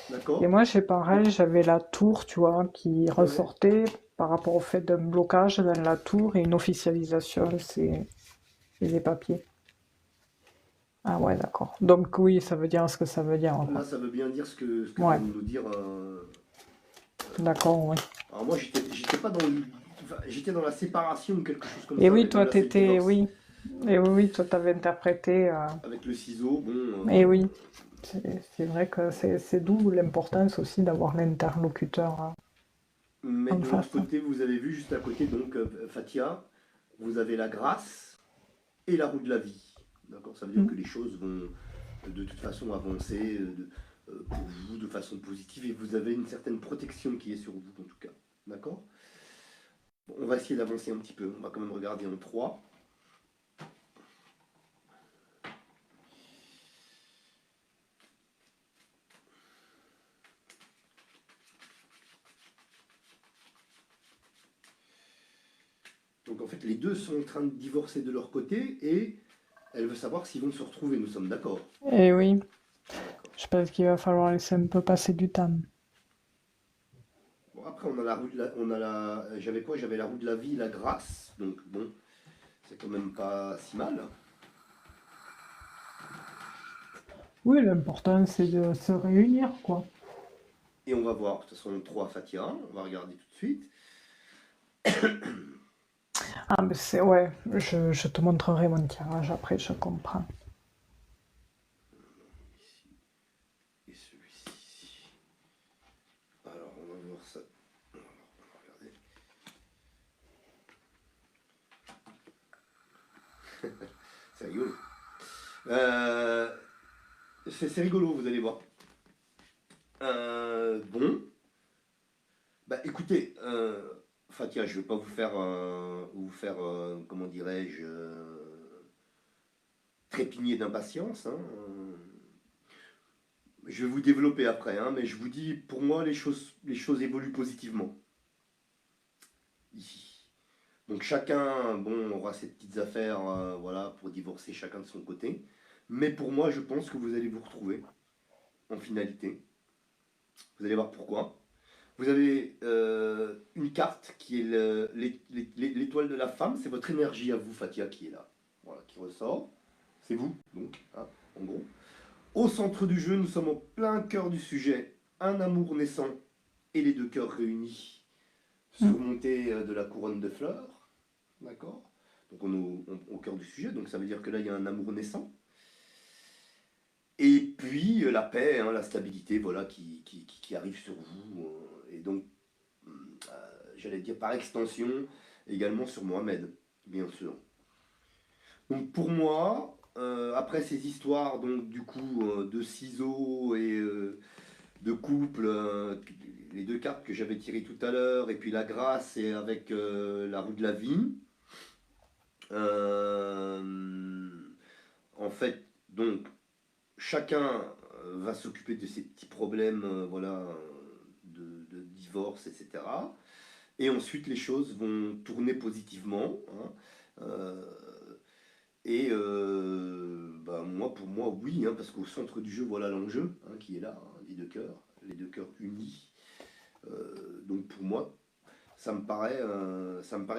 D'accord? Et moi, j'ai pareil, j'avais la tour, tu vois, qui ressortait par rapport au fait d'un blocage dans la tour et une officialisation. C'est et les papiers. Ah ouais, d'accord. Donc oui, ça veut dire ce que ça veut dire, Là, quoi. ça veut bien dire ce que vient Ouais, de nous dire. d'accord, oui. Alors moi, j'étais pas enfin, j'étais dans la séparation ou quelque chose comme Et ça, oui, mais bon, toi, là, c'est le t'étais, divorce. oui. Et oui, oui, toi, t'avais interprété. Avec le ciseau, bon. Et oui, c'est vrai que c'est d'où l'importance aussi d'avoir l'interlocuteur Mais en de l'autre face. côté, vous avez vu juste à côté, donc, Fatia, vous avez la grâce et la roue de la vie. D'accord? Ça veut dire que Mm. les choses vont de toute façon avancer pour vous de façon positive et vous avez une certaine protection qui est sur vous en tout cas. D'accord? Bon, on va essayer d'avancer un petit peu. On va quand même regarder en 3. Donc en fait, les deux sont en train de divorcer de leur côté et elle veut savoir s'ils vont se retrouver. Nous sommes d'accord. Et oui, D'accord. je pense qu'il va falloir laisser un peu passer du temps. Bon, après, on a la roue de la, on a la, j'avais quoi? J'avais la roue de la vie, la grâce. Donc bon, c'est quand même pas si mal. Oui, l'important, c'est de se réunir, quoi. Et on va voir, de toute façon, 3 Fatia, on va regarder tout de suite. Ah, mais c'est, ouais, je te montrerai mon tirage après, je comprends. Ici et celui-ci. Alors, on va voir ça. On va regarder. C'est rigolo. Euh, c'est rigolo, vous allez voir. Bon, bah écoutez, Fatia, je vais pas comment dirais-je, trépigner d'impatience, hein. Je vais vous développer après, hein, mais je vous dis, pour moi, les choses évoluent positivement ici. Donc chacun, bon, aura ses petites affaires, voilà, pour divorcer chacun de son côté. Mais pour moi, je pense que vous allez vous retrouver en finalité. Vous allez voir pourquoi. Vous avez une carte qui est l'étoile de la femme, c'est votre énergie à vous, Fatia, qui est là. Voilà, qui ressort. C'est vous, donc, hein, en gros. Au centre du jeu, nous sommes en plein cœur du sujet. Un amour naissant et les deux cœurs réunis, Mm. surmontés de la couronne de fleurs. D'accord? Donc on est au cœur du sujet, donc ça veut dire que là, il y a un amour naissant. Et puis la paix, hein, la stabilité, voilà, qui arrive sur vous. Et donc, j'allais dire par extension, également sur Mohamed, bien sûr. Donc pour moi, après ces histoires, donc du coup, de ciseaux et de couple, les deux cartes que j'avais tirées tout à l'heure, et puis la grâce et avec la roue de la vie, euh, en fait, donc, chacun va s'occuper de ses petits problèmes, voilà, de divorce, etc. Et ensuite, les choses vont tourner positivement, hein. Euh, bah, moi, pour moi, oui, hein, parce qu'au centre du jeu, voilà l'enjeu, hein, qui est là, hein, les deux cœurs unis. Donc pour moi, ça me paraît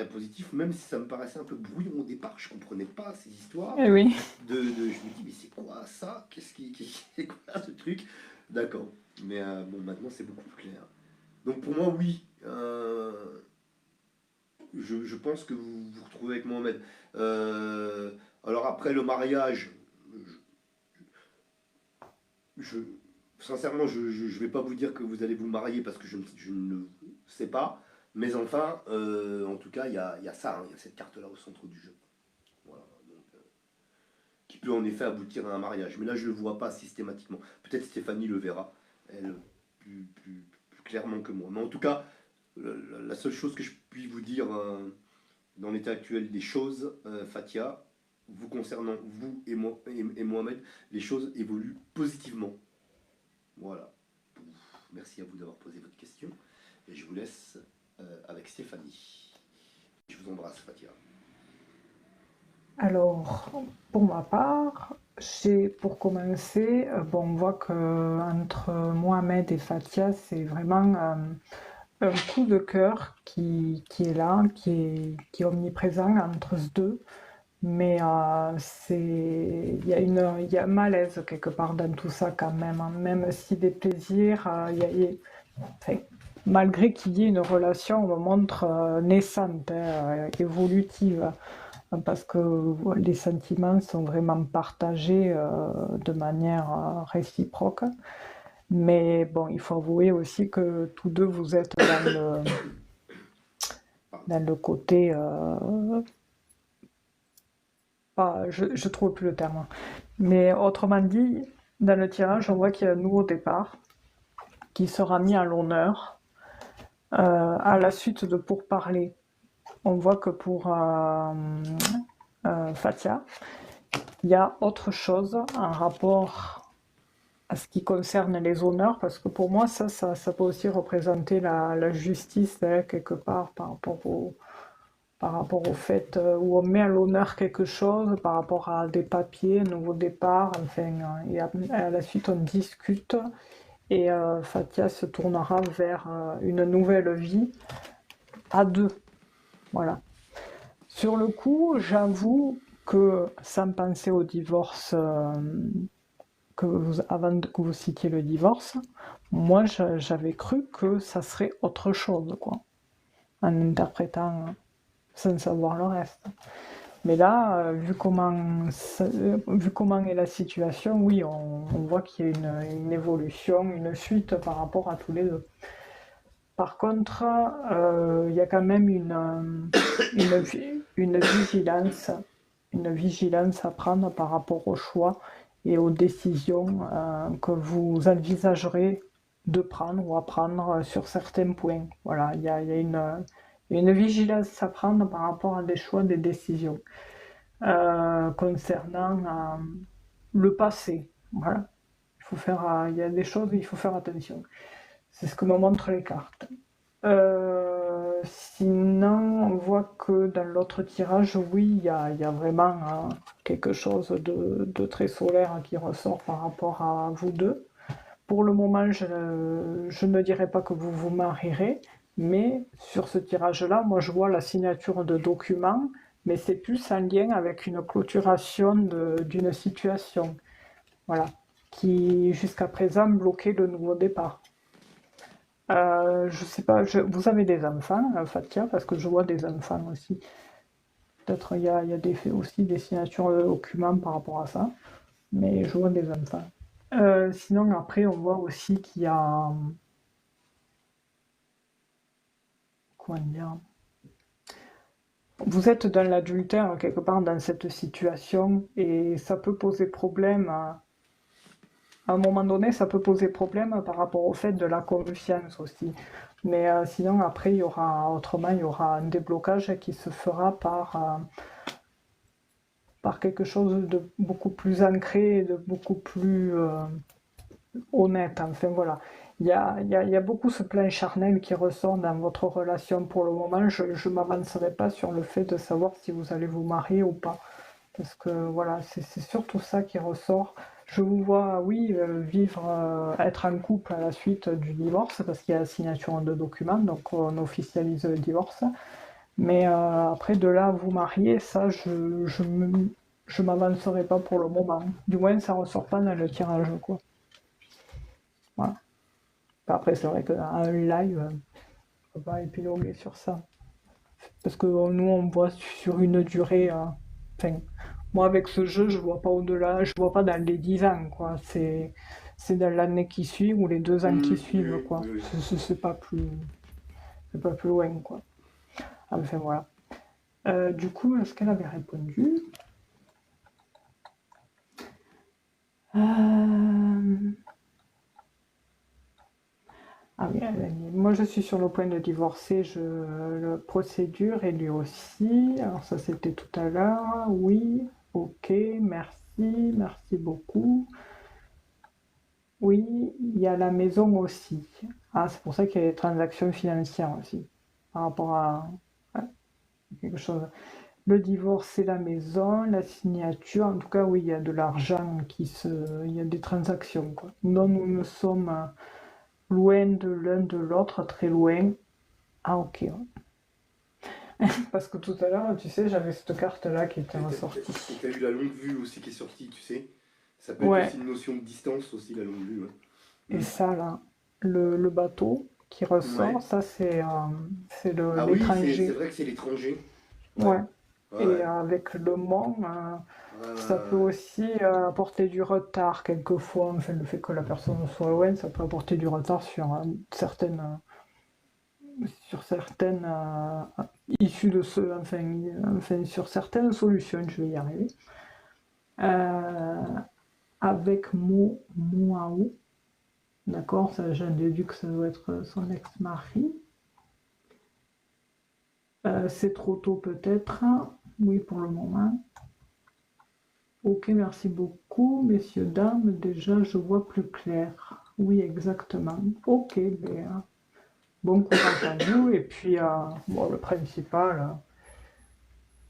positif, même si ça me paraissait un peu brouillon au départ, je comprenais pas ces histoires. Et oui, Je me dis, mais c'est quoi ça? C'est quoi ce truc? D'accord. Mais bon, maintenant c'est beaucoup plus clair. Donc pour moi, oui. Je pense que vous vous retrouvez avec Mohamed. Euh, alors après le mariage, je, sincèrement, je ne vais pas vous dire que vous allez vous marier parce que je ne le sais pas. Mais enfin, en tout cas, il y a ça, hein, il y a cette carte-là au centre du jeu. Voilà, donc, qui peut en effet aboutir à un mariage. Mais là, je ne le vois pas systématiquement. Peut-être Stéphanie le verra, elle, plus clairement que moi. Mais en tout cas, la seule chose que je puis vous dire dans l'état actuel des choses, Fatia, vous concernant, vous et, moi, et Mohamed, les choses évoluent positivement. Voilà. Merci à vous d'avoir posé votre question. Et je vous laisse avec Stéphanie. Je vous embrasse, Fatia. alors, pour ma part, pour commencer, bon, on voit que entre Mohamed et Fatia, c'est vraiment un coup de cœur qui est là, qui est omniprésent entre ces deux. Mais il y a un malaise quelque part dans tout ça quand même, hein. Même si des plaisirs, enfin, malgré qu'il y ait une relation, on me montre naissante, hein, évolutive, hein, parce que les sentiments sont vraiment partagés de manière réciproque. Mais bon, il faut avouer aussi que tous deux vous êtes Pardon. dans le côté pas, je trouve plus le terme. Mais autrement dit, dans le tirage, on voit qu'il y a un nouveau départ qui sera mis à l'honneur à la suite de pourparlers. On voit que pour Fatia, il y a autre chose en rapport à ce qui concerne les honneurs, parce que pour moi, ça peut aussi représenter la justice, hein, quelque part, par rapport au fait où on met à l'honneur quelque chose, par rapport à des papiers, un nouveau départ, enfin, et à la suite on discute, et Fatia se tournera vers une nouvelle vie à deux. Voilà. Sur le coup, j'avoue que sans penser au divorce, avant que vous citiez le divorce, moi j'avais cru que ça serait autre chose, quoi, en interprétant sans savoir le reste. Mais là, vu comment est la situation, oui, on voit qu'il y a une évolution, une suite par rapport à tous les deux. Par contre, il y a quand même une vigilance à prendre par rapport aux choix et aux décisions que vous envisagerez de prendre ou à prendre sur certains points. Voilà, il y a une vigilance à prendre par rapport à des choix, des décisions concernant le passé. Voilà, il y a des choses où il faut faire attention. C'est ce que me montrent les cartes. Sinon, on voit que dans l'autre tirage, oui, il y a vraiment quelque chose de très solaire qui ressort par rapport à vous deux. Pour le moment, je ne dirais pas que vous vous marierez, mais sur ce tirage-là, moi je vois la signature de documents, mais c'est plus en lien avec une clôturation d'une situation, voilà, qui jusqu'à présent bloquait le nouveau départ. Je sais pas, vous avez des enfants, Fatia, parce que je vois des enfants aussi. Peut-être il y a aussi des signatures de documents par rapport à ça, mais je vois des enfants. Sinon, après, on voit aussi qu'il y a, comment dire, vous êtes dans l'adultère quelque part dans cette situation et ça peut poser problème. À un moment donné, ça peut poser problème par rapport au fait de la confiance aussi. Mais sinon, après, il y aura un déblocage qui se fera par quelque chose de beaucoup plus ancré et de beaucoup plus honnête. Enfin, voilà. Il y a beaucoup ce plan charnel qui ressort dans votre relation pour le moment. Je ne m'avancerai pas sur le fait de savoir si vous allez vous marier ou pas. Parce que voilà, c'est surtout ça qui ressort. Je vous vois, oui, être en couple à la suite du divorce, parce qu'il y a la signature de documents, donc on officialise le divorce. Mais après, de là à vous marier, ça, je m'avancerai pas pour le moment. Du moins, ça ressort pas dans le tirage, quoi. Voilà. Après, c'est vrai qu'à un live, on peut pas épiloguer sur ça. Parce que nous, on voit sur une durée. Enfin, moi, avec ce jeu, je vois pas au-delà, je vois pas dans les 10 ans, quoi. C'est dans l'année qui suit ou les 2 ans qui suivent, Oui, quoi. oui, oui. C'est pas plus loin, quoi. Enfin, voilà. Du coup, est-ce qu'elle avait répondu? Euh, Ah oui, moi je suis sur le point de divorcer, le procédure et lui aussi. Alors ça c'était tout à l'heure. Oui, ok, merci beaucoup. Oui, il y a la maison aussi. Ah, c'est pour ça qu'il y a les transactions financières aussi, par rapport à quelque chose. Le divorce, c'est la maison, la signature. En tout cas, oui, il y a de l'argent il y a des transactions, quoi. Non, nous sommes loin de l'un de l'autre, très loin. Ah, ok. Ouais. Parce que tout à l'heure, tu sais, j'avais cette carte-là qui était Et ressortie. t'as eu la longue vue aussi qui est sortie, tu sais. Ça peut être Ouais, aussi une notion de distance aussi, la longue vue. Ouais. et Hmm. ça, là, le bateau qui ressort, Ouais. ça, c'est Ah oui, c'est l'étranger. vrai que c'est l'étranger. Ouais. Ouais. Ouais, Et ouais. avec le mont, Ouais, ouais, ça peut ouais. aussi apporter du retard quelquefois. Enfin, le fait que la personne soit loin, ça peut apporter du retard sur certaines issues de ce, enfin, sur certaines solutions. Je vais y arriver. Euh, avec Moaou, d'accord, ça j'ai déduit que ça doit être son ex-mari. C'est trop tôt peut-être. Oui, pour le moment. Ok, merci beaucoup, messieurs, dames. Déjà, je vois plus clair. Oui, exactement. Ok, ben, bon courage à vous. Et puis, bon, le principal,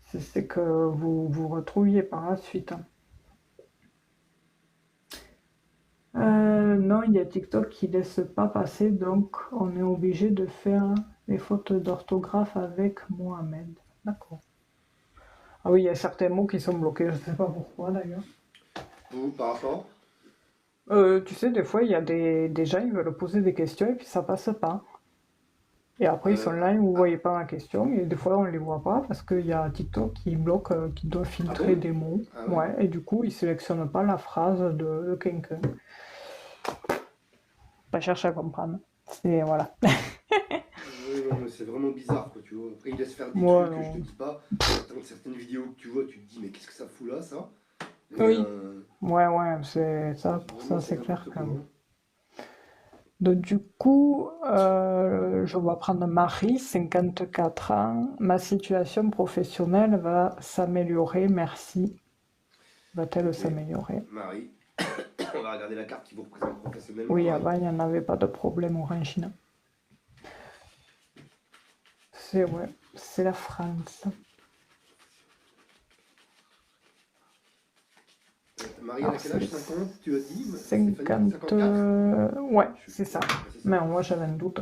c'est que vous vous retrouviez par la suite. Non, il y a TikTok qui laisse pas passer, donc on est obligé de faire les fautes d'orthographe avec Mohamed. D'accord. Ah oui, il y a certains mots qui sont bloqués, je sais pas pourquoi d'ailleurs. Par rapport? Tu sais, des fois, il y a des gens, ils veulent poser des questions et puis ça passe pas. Et après, ils sont Euh, là et vous ah, voyez pas la question. Et des fois, on les voit pas parce qu'il y a TikTok qui bloque, qui doit ah filtrer bon? des mots. Ah ouais? Ouais, et du coup, il sélectionne pas la phrase de quelqu'un. Pas chercher à comprendre. C'est, voilà. Oui, non, mais c'est vraiment bizarre, quoi, tu vois. Après, ils laissent faire des Moi, trucs, je te non. dis pas. Certaines vidéos que tu vois, tu te dis, mais qu'est-ce que ça fout là, ça? Et Oui. Ouais, ouais, c'est ça, pour vraiment, ça, c'est c'est clair n'importe que. quoi, hein. Donc, du coup, je vais prendre Marie, 54 ans. Ma situation professionnelle va s'améliorer, merci. Va-t-elle Ok, s'améliorer? Marie. On va regarder la carte qui vous représente professionnellement, Oui, Marie. avant, il n'y en avait pas de problème au Chine. C'est ouais, c'est la France. Marie, elle a Alors, quel c'est âge? 50, tu as dit, Stéphanie? 50. 54? Ouais, Je c'est ça. Ouais, ouais, c'est ça. Mais moi, j'avais un doute.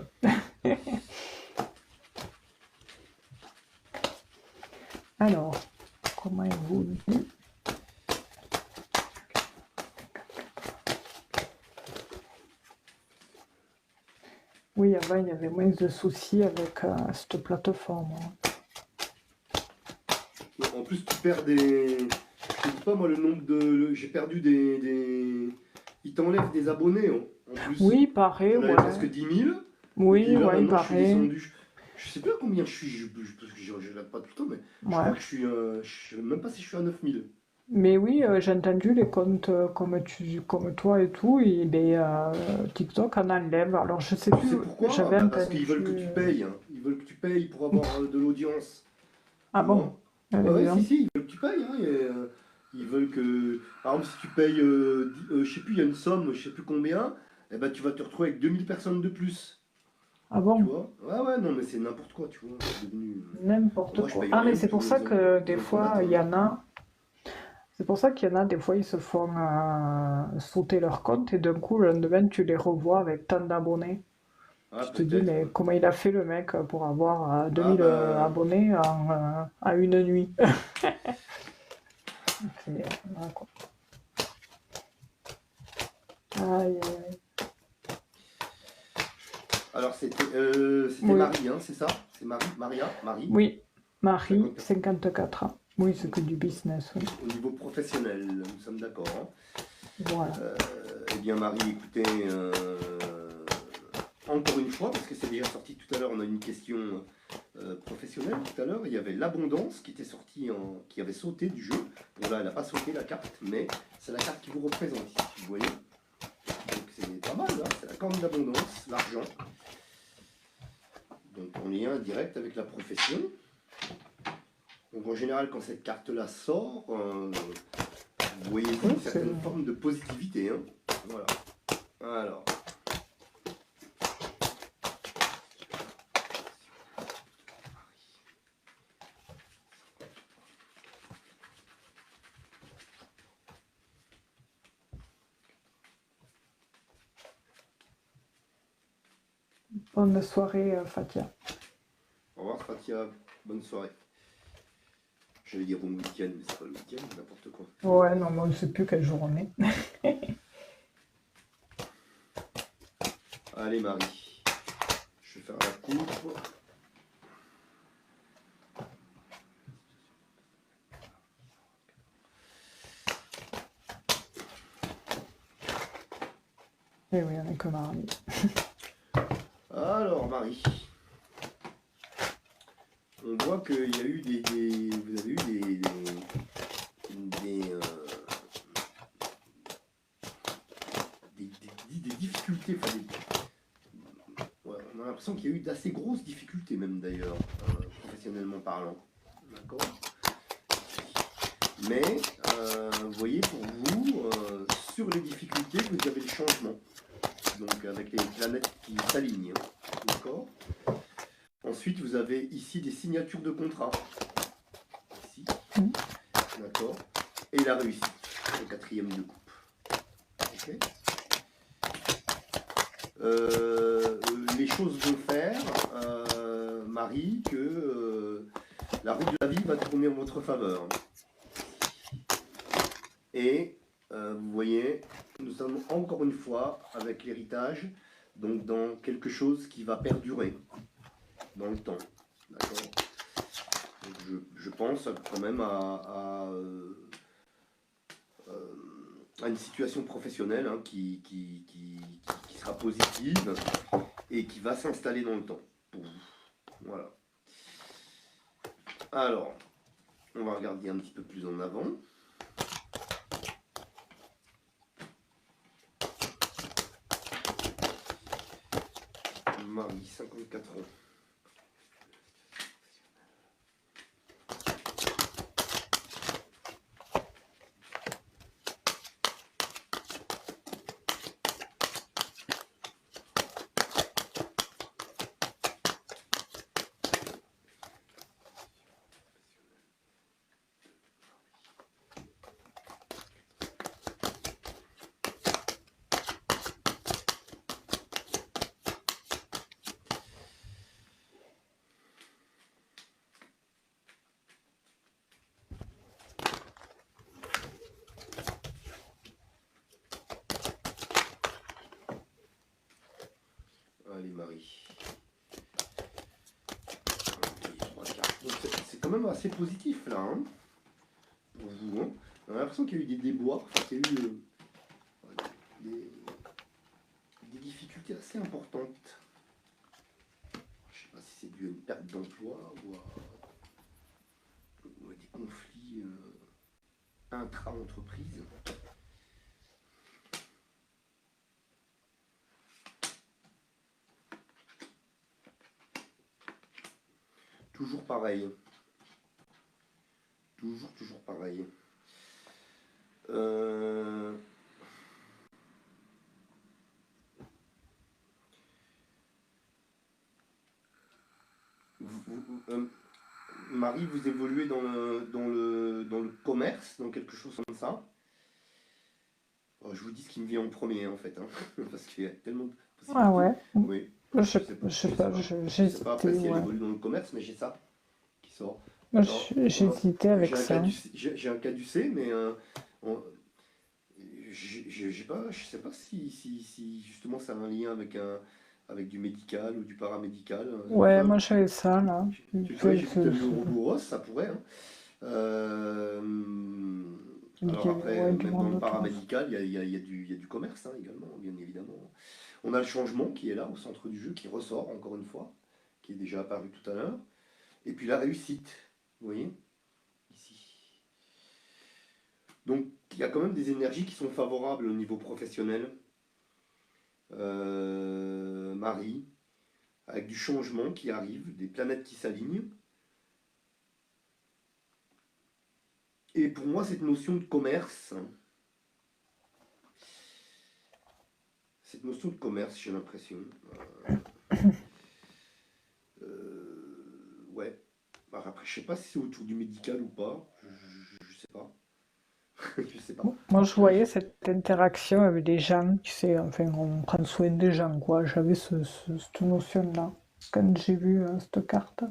Alors, comment évolue? Oui, avant, il y avait moins de soucis avec cette plateforme, hein. En plus, tu perds des. Je te dis pas, moi, le nombre de. J'ai perdu des. Ils t'enlèvent des abonnés, hein, en plus. Oui, pareil, J'en avais presque ouais. 10 000. Et puis Oui, là, ouais, maintenant, je suis pareil. descendu. Je sais plus à combien je suis, parce que je regarde pas tout le temps, mais je Ouais. crois que je suis. Je sais même pas si je suis à 9 000. Mais oui, j'ai entendu les comptes comme toi et tout, et ben, TikTok en enlève. Alors, je sais Tu plus, sais pourquoi? j'avais Bah, parce qu'ils veulent que entendu. tu payes, hein. Ils veulent que tu payes pour avoir de l'audience. Ah Tu bon? vois? Eh Ouais, ben, dis ouais, si, donc. si, ils veulent que tu payes, hein. Ils veulent que. Par exemple, si tu payes, je sais plus, il y a une somme, je sais plus combien, eh ben, tu vas te retrouver avec 2 000 personnes de plus. Ah Tu bon? vois? Ouais, ouais, non, mais c'est n'importe quoi, tu vois. C'est devenu. N'importe Moi, je quoi. paye Ah, mais rien du c'est tout, pour hein. ça que Ils des ont le droit fois, il y d'attendre. en a. C'est pour ça qu'il y en a, des fois, ils se font sauter leur compte et d'un coup, le lendemain, tu les revois avec tant d'abonnés. Ah, Tu te dis, peut-être, mais ouais. comment il a fait le mec pour avoir Ah, 2000 bah. abonnés en une nuit? Voilà, quoi. Aïe, aïe, aïe. Alors, c'était Oui, Marie, hein, c'est ça? C'est Marie? Maria? Marie? oui. Marie, 54 ans. 54 ans. Oui, c'est que du business, oui. Au niveau professionnel, nous sommes d'accord, hein. Voilà. Eh bien, Marie, écoutez, encore une fois, parce que c'est déjà sorti tout à l'heure, on a une question professionnelle tout à l'heure. Il y avait l'abondance qui était sortie, qui avait sauté du jeu. Bon, là, elle n'a pas sauté la carte, mais c'est la carte qui vous représente ici, vous voyez. Donc, c'est pas mal, hein, c'est la corne d'abondance, l'argent. Donc, en lien direct avec la profession. Donc, en général, quand cette carte-là sort, vous voyez Oui, une c'est. certaine forme de positivité, hein. Voilà. Alors. Bonne soirée, Fatia. Au revoir, Fatia. bonne soirée. J'allais dire bon week-end, mais c'est pas le week-end, n'importe quoi. Ouais, non, moi, je sais plus quel jour on est. Allez Marie, je vais faire la coupe. Et oui, on est que mardi. Alors Marie, on voit qu'il y a eu vous avez eu des, des difficultés, enfin, ouais, on a l'impression qu'il y a eu d'assez grosses difficultés même d'ailleurs, professionnellement parlant. D'accord. Mais vous voyez, pour vous, sur les difficultés, vous avez le changement. Donc avec les planètes qui s'alignent. D'accord. Ensuite, vous avez ici des signatures de contrat. Ici. D'accord. Et la réussite, le quatrième de coupe. Ok. Les choses vont faire, Marie, que la roue de la vie va tourner en votre faveur. Et vous voyez, nous sommes encore une fois avec l'héritage, donc dans quelque chose qui va perdurer dans le temps. D'accord. Je pense quand même à une situation professionnelle hein, qui sera positive et qui va s'installer dans le temps pour vous. Voilà. Alors, on va regarder un petit peu plus en avant. Marie, 54 ans. Allez Marie. C'est quand même assez positif là, hein, pour vous. Hein. On a l'impression qu'il y a eu des déboires, enfin, qu'il y a eu des difficultés assez importantes. Je ne sais pas si c'est dû à une perte d'emploi ou à des conflits intra-entreprises. Toujours pareil. Toujours pareil. Marie, vous évoluez dans le commerce, dans quelque chose comme ça. Oh, je vous dis ce qui me vient en premier en fait, hein, parce qu'il y a tellement de Ah possibilités. ouais. Oui, Je je sais, sais pas, je sais pas, je sais pas après j'hésitais, si elle ouais. évolue dans le commerce, mais j'ai ça qui sort. Moi, Alors, j'hésitais avec ça. j'ai un caducé, mais on- j'ai pas, je sais pas si justement ça a un lien avec du médical ou du paramédical. Ouais, moi j'avais ça là. J'ai vu que tu as eu Ouroboros, ça pourrait. Hein. Alors après, Ouais, du même dans monde le autour. paramédical, il y a du commerce hein, également, bien évidemment. On a le changement qui est là au centre du jeu, qui ressort encore une fois, qui est déjà apparu tout à l'heure. Et puis la réussite, vous voyez, ici. Donc il y a quand même des énergies qui sont favorables au niveau professionnel. Marie, avec du changement qui arrive, des planètes qui s'alignent. Et pour moi, cette notion de commerce, j'ai l'impression. Ouais. Alors après, je sais pas si c'est autour du médical ou pas. Je sais pas. Je sais pas. Moi je voyais cette interaction avec des gens, tu sais, enfin on prend soin des gens, quoi. J'avais cette notion-là quand j'ai vu cette carte.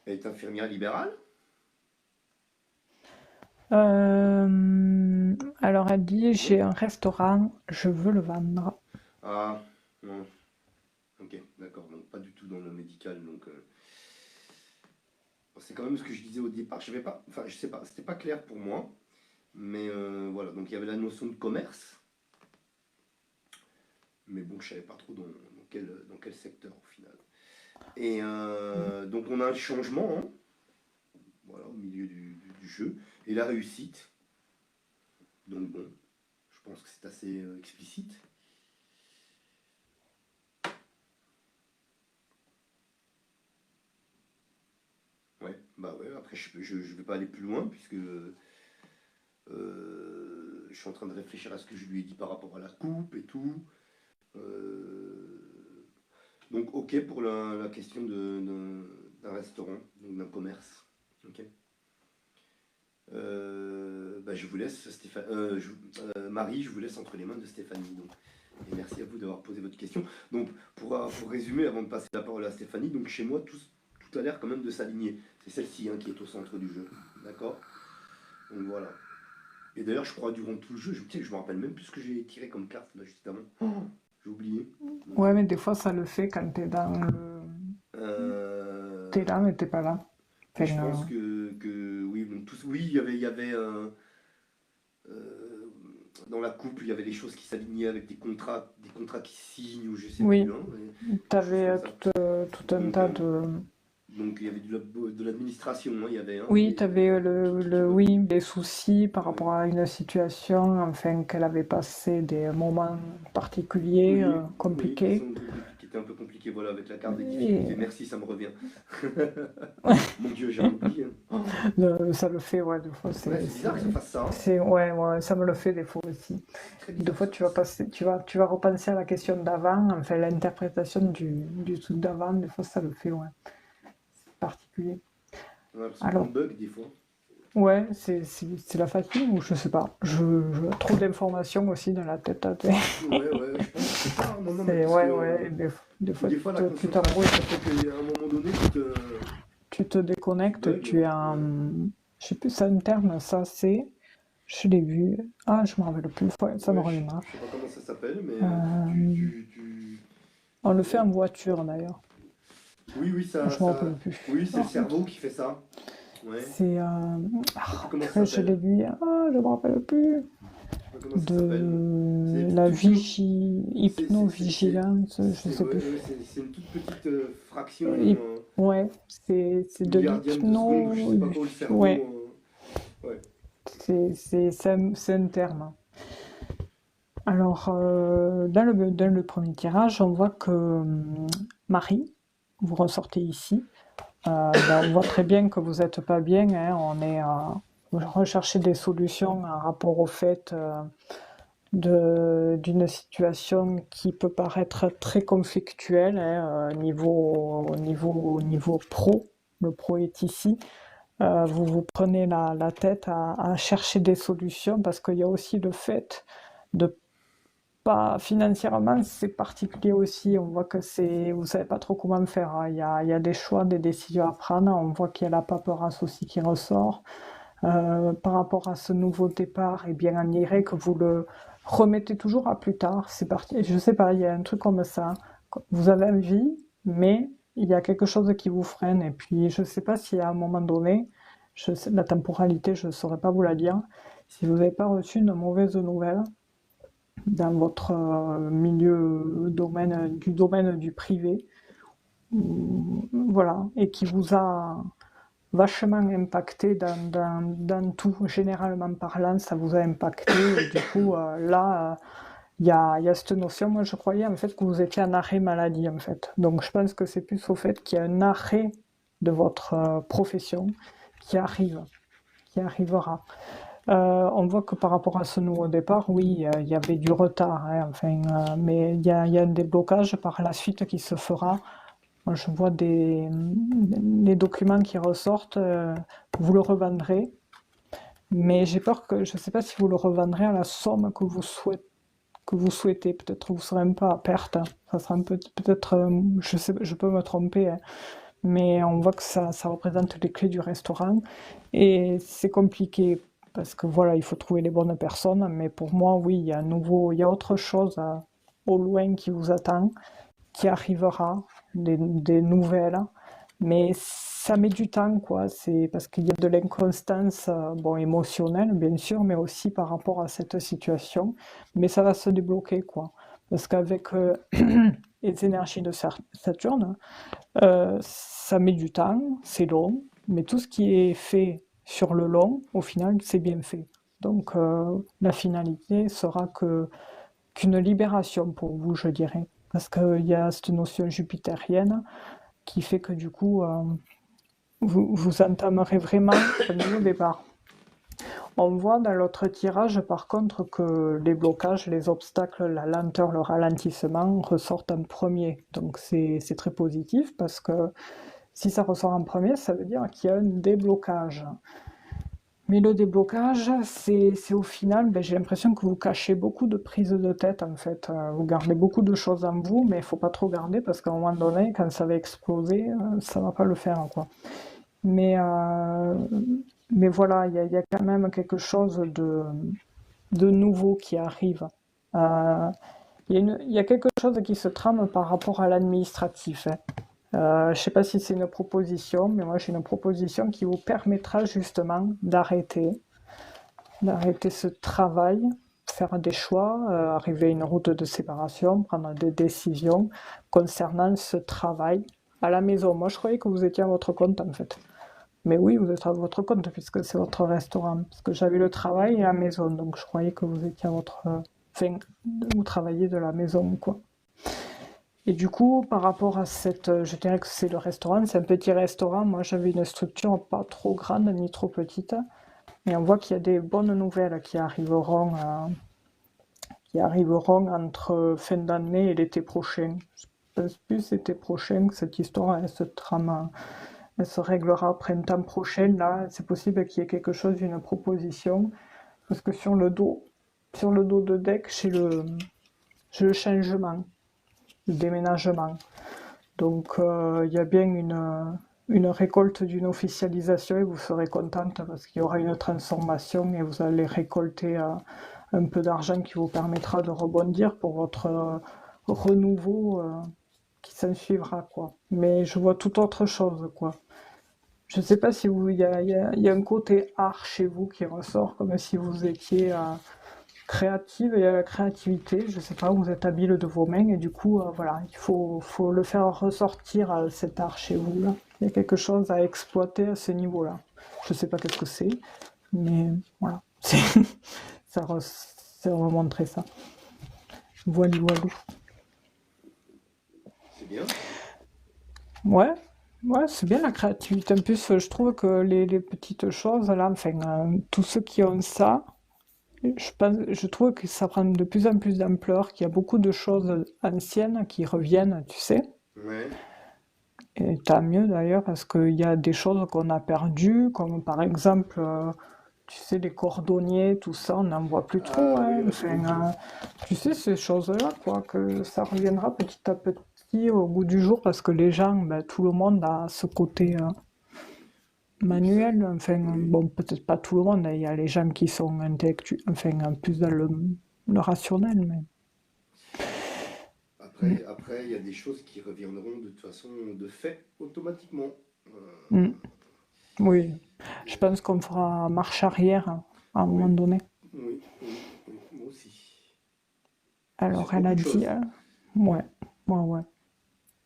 Elle est infirmière libérale? Alors elle dit, Oui. j'ai un restaurant, je veux le vendre. Ah, non. Ok, d'accord. Donc pas du tout dans le médical. Donc c'est quand même ce que je disais au départ. Je savais pas, enfin je sais pas, c'était pas clair pour moi. Mais voilà, donc il y avait la notion de commerce. Mais bon, je savais pas trop dans quel secteur au final. Et donc on a un changement, hein, voilà, au milieu du jeu. Et la réussite. Donc bon, je pense que c'est assez explicite. Ouais, bah ouais, après je vais pas aller plus loin puisque je suis en train de réfléchir à ce que je lui ai dit par rapport à la coupe et tout. Euh, donc ok pour la question d'un restaurant, donc d'un commerce. Ok. Bah, je vous laisse, Marie, je vous laisse entre les mains de Stéphanie. Donc. Et merci à vous d'avoir posé votre question. Donc, pour résumer, avant de passer la parole à Stéphanie, donc chez moi, tout a l'air quand même de s'aligner. C'est celle-ci hein, qui est au centre du jeu. D'accord. Donc voilà. Et d'ailleurs, je crois, durant tout le jeu, je me rappelle même plus ce que j'ai tiré comme carte, là, juste avant. Oh, j'ai oublié. Donc, Ouais, mais des fois ça le fait quand t'es euh, là, mais t'es pas là. et Enfin, je pense que oui, bon, oui, il y avait euh, dans la couple, il y avait des choses qui s'alignaient avec des contrats qui signent ou je sais plus, oui, hein, des choses t'avais comme ça. tout un Donc, tas de... donc il y avait de l'administration, hein, il y avait hein, Oui, t'avais qui oui, des soucis par ouais. rapport à une situation, enfin, qu'elle avait passé des moments particuliers, Oui, qui compliqués. sont qui étaient un peu compliqués, voilà, avec la carte des difficultés. Et Merci, ça me revient. Mon Dieu, j'ai oublié. Hein. ça le fait, ouais, des fois, Ouais, c'est bizarre que ça fasse ça. Hein. ouais, ouais, ça me le fait des fois aussi. C'est très Des bizarre que fois, ça fasse ça. tu vas repenser à la question d'avant, enfin, l'interprétation du truc d'avant, des fois, ça le fait, ouais. C'est particulier. On a l'impression qu'on Alors, bug des fois. ouais, c'est la fatigue ou je sais pas. Trop d'informations aussi dans la tête. Hein, Ouais, ouais, je pense que c'est ça. Hein. Non, non, mais c'est, parce que ouais, ouais, des ou fois, des fois la tu t'embrouilles, concentration, ça fait qu'à un moment donné, tu te tu déconnectes, bugs. tu es en, Ouais. je sais plus, ça un terme, ça c'est, je l'ai vu. Ah, je me rappelle plus, ouais, ça me Ouais, reviendra. je sais pas comment ça s'appelle, mais Euh, on le fait ouais. en voiture d'ailleurs. Oui, oui, Je me rappelle plus. oui, c'est le Oh, cerveau qui fait ça. Ouais. c'est, Je sais plus comment ça je l'ai s'appelle. vu. Ah, je me rappelle plus. Je sais pas comment ça s'appelle. C'est De des la tout petits. hypnovigilance, je sais Ouais, plus. ouais, c'est une toute petite fraction, Hy- ouais, c'est de milliardième de seconde, ou je sais pas quoi, le cerveau. ouais, Ouais. c'est un terme. Alors, dans le premier tirage, on voit que Marie, vous ressortez ici. Ben, on voit très bien que vous n'êtes pas bien. Hein, vous recherchez des solutions en rapport au fait d'une situation qui peut paraître très conflictuelle hein, au niveau pro. Le pro est ici. Vous vous prenez la tête à chercher des solutions parce qu'il y a aussi le fait de pas financièrement, c'est particulier aussi. On voit que vous savez pas trop comment faire. Hein. Il y a des choix, des décisions à prendre. On voit qu'il y a la paperasse aussi qui ressort. Par rapport à ce nouveau départ, eh bien, on dirait que vous le remettez toujours à plus tard. C'est parti. Je sais pas, il y a un truc comme ça. Vous avez envie, mais il y a quelque chose qui vous freine. Et puis, je sais pas si à un moment donné, la temporalité, je ne saurais pas vous la dire, si vous n'avez pas reçu une mauvaise nouvelle dans votre domaine du privé, voilà, et qui vous a vachement impacté dans tout, généralement parlant, ça vous a impacté. Et du coup, là, il y a cette notion. Moi, je croyais en fait que vous étiez en arrêt maladie, en fait. Donc, je pense que c'est plus au fait qu'il y a un arrêt de votre profession qui arrive, qui arrivera. On voit que par rapport à ce nouveau départ, oui, il y avait du retard, hein, enfin, mais il y a un déblocage par la suite qui se fera. Moi, je vois les documents qui ressortent, vous le revendrez, mais j'ai peur que, je ne sais pas si vous le revendrez à la somme que vous souhaitez. Peut-être vous serez un peu à perte. Hein. Ça sera un peu, peut-être, je peux me tromper, hein, mais on voit que ça représente les clés du restaurant et c'est compliqué parce que voilà, il faut trouver les bonnes personnes, mais pour moi, oui, il y a autre chose au loin qui vous attend, qui arrivera, des nouvelles, mais ça met du temps, quoi. C'est parce qu'il y a de l'inconstance, bon, émotionnelle, bien sûr, mais aussi par rapport à cette situation. Mais ça va se débloquer, quoi. Parce qu'avec les énergies de Saturne, ça met du temps, c'est long, mais tout ce qui est fait sur le long, au final, c'est bien fait. Donc, la finalité sera qu'une libération pour vous, je dirais. Parce qu'il y a cette notion jupitérienne qui fait que du coup, vous entamerez vraiment un nouveau départ. On voit dans l'autre tirage, par contre, que les blocages, les obstacles, la lenteur, le ralentissement ressortent en premier. Donc c'est très positif parce que si ça ressort en premier, ça veut dire qu'il y a un déblocage. Mais le déblocage, c'est au final, ben, j'ai l'impression que vous cachez beaucoup de prises de tête en fait. Vous gardez beaucoup de choses en vous, mais il faut pas trop garder parce qu'à un moment donné, quand ça va exploser, ça va pas le faire, quoi. Mais, euh, mais voilà, il y a quand même quelque chose de nouveau qui arrive. Euh, il y a quelque chose qui se trame par rapport à l'administratif, hein. Je ne sais pas si c'est une proposition, mais moi j'ai une proposition qui vous permettra justement d'arrêter ce travail, faire des choix, arriver à une route de séparation, prendre des décisions concernant ce travail à la maison. Moi je croyais que vous étiez à votre compte en fait. Mais oui, vous êtes à votre compte puisque c'est votre restaurant. Parce que j'avais le travail et la maison, donc je croyais que vous étiez à votre... Enfin, vous travaillez de la maison, quoi. Et du coup, par rapport à cette... Je dirais que c'est le restaurant, c'est un petit restaurant. Moi, j'avais une structure pas trop grande ni trop petite. Mais on voit qu'il y a des bonnes nouvelles qui arriveront entre fin d'année et l'été prochain. Je pense plus l'été prochain que cette histoire, elle se trame, elle se réglera printemps prochain. Là, c'est possible qu'il y ait quelque chose, une proposition. Parce que sur le dos de deck, j'ai le changement, le déménagement. Donc, il y a bien une récolte d'une officialisation et vous serez contente parce qu'il y aura une transformation et vous allez récolter un peu d'argent qui vous permettra de rebondir pour votre renouveau qui s'en suivra, quoi. Mais je vois toute autre chose, quoi. Je sais pas si vous, il y a un côté art chez vous qui ressort, comme si vous étiez créative et à la créativité. Je sais pas, vous êtes habile de vos mains et du coup, voilà, faut le faire ressortir cet art chez vous là. Il y a quelque chose à exploiter à ce niveau-là. Je sais pas qu'est-ce que c'est, mais voilà, ça remontrer ça. Voilà, voilà. C'est bien. Ouais, ouais, c'est bien la créativité. En plus, je trouve que les petites choses là, enfin, tous ceux qui ont ça, je trouve que ça prend de plus en plus d'ampleur, qu'il y a beaucoup de choses anciennes qui reviennent, tu sais. Ouais. Et tant mieux d'ailleurs, parce qu'il y a des choses qu'on a perdues, comme par exemple, tu sais, les cordonniers, tout ça, on n'en voit plus trop, Ah oui, hein. bah, c'est Enfin, bon. tu sais, ces choses-là, quoi, que ça reviendra petit à petit au goût du jour, parce que les gens, ben, tout le monde a ce côté Oui, puis ça. manuel. Enfin, Oui. bon, peut-être pas tout le monde, hein. Il y a les gens qui sont intellectuels, enfin, plus dans le rationnel, mais... Mm, Après, il y a des choses qui reviendront de toute façon de fait automatiquement. mm. Euh, Oui, je et- pense qu'on fera marche arrière hein, à un moment oui, donné. oui, moi aussi. Alors, Sur elle beaucoup a de dit, choses. ouais, ouais, ouais.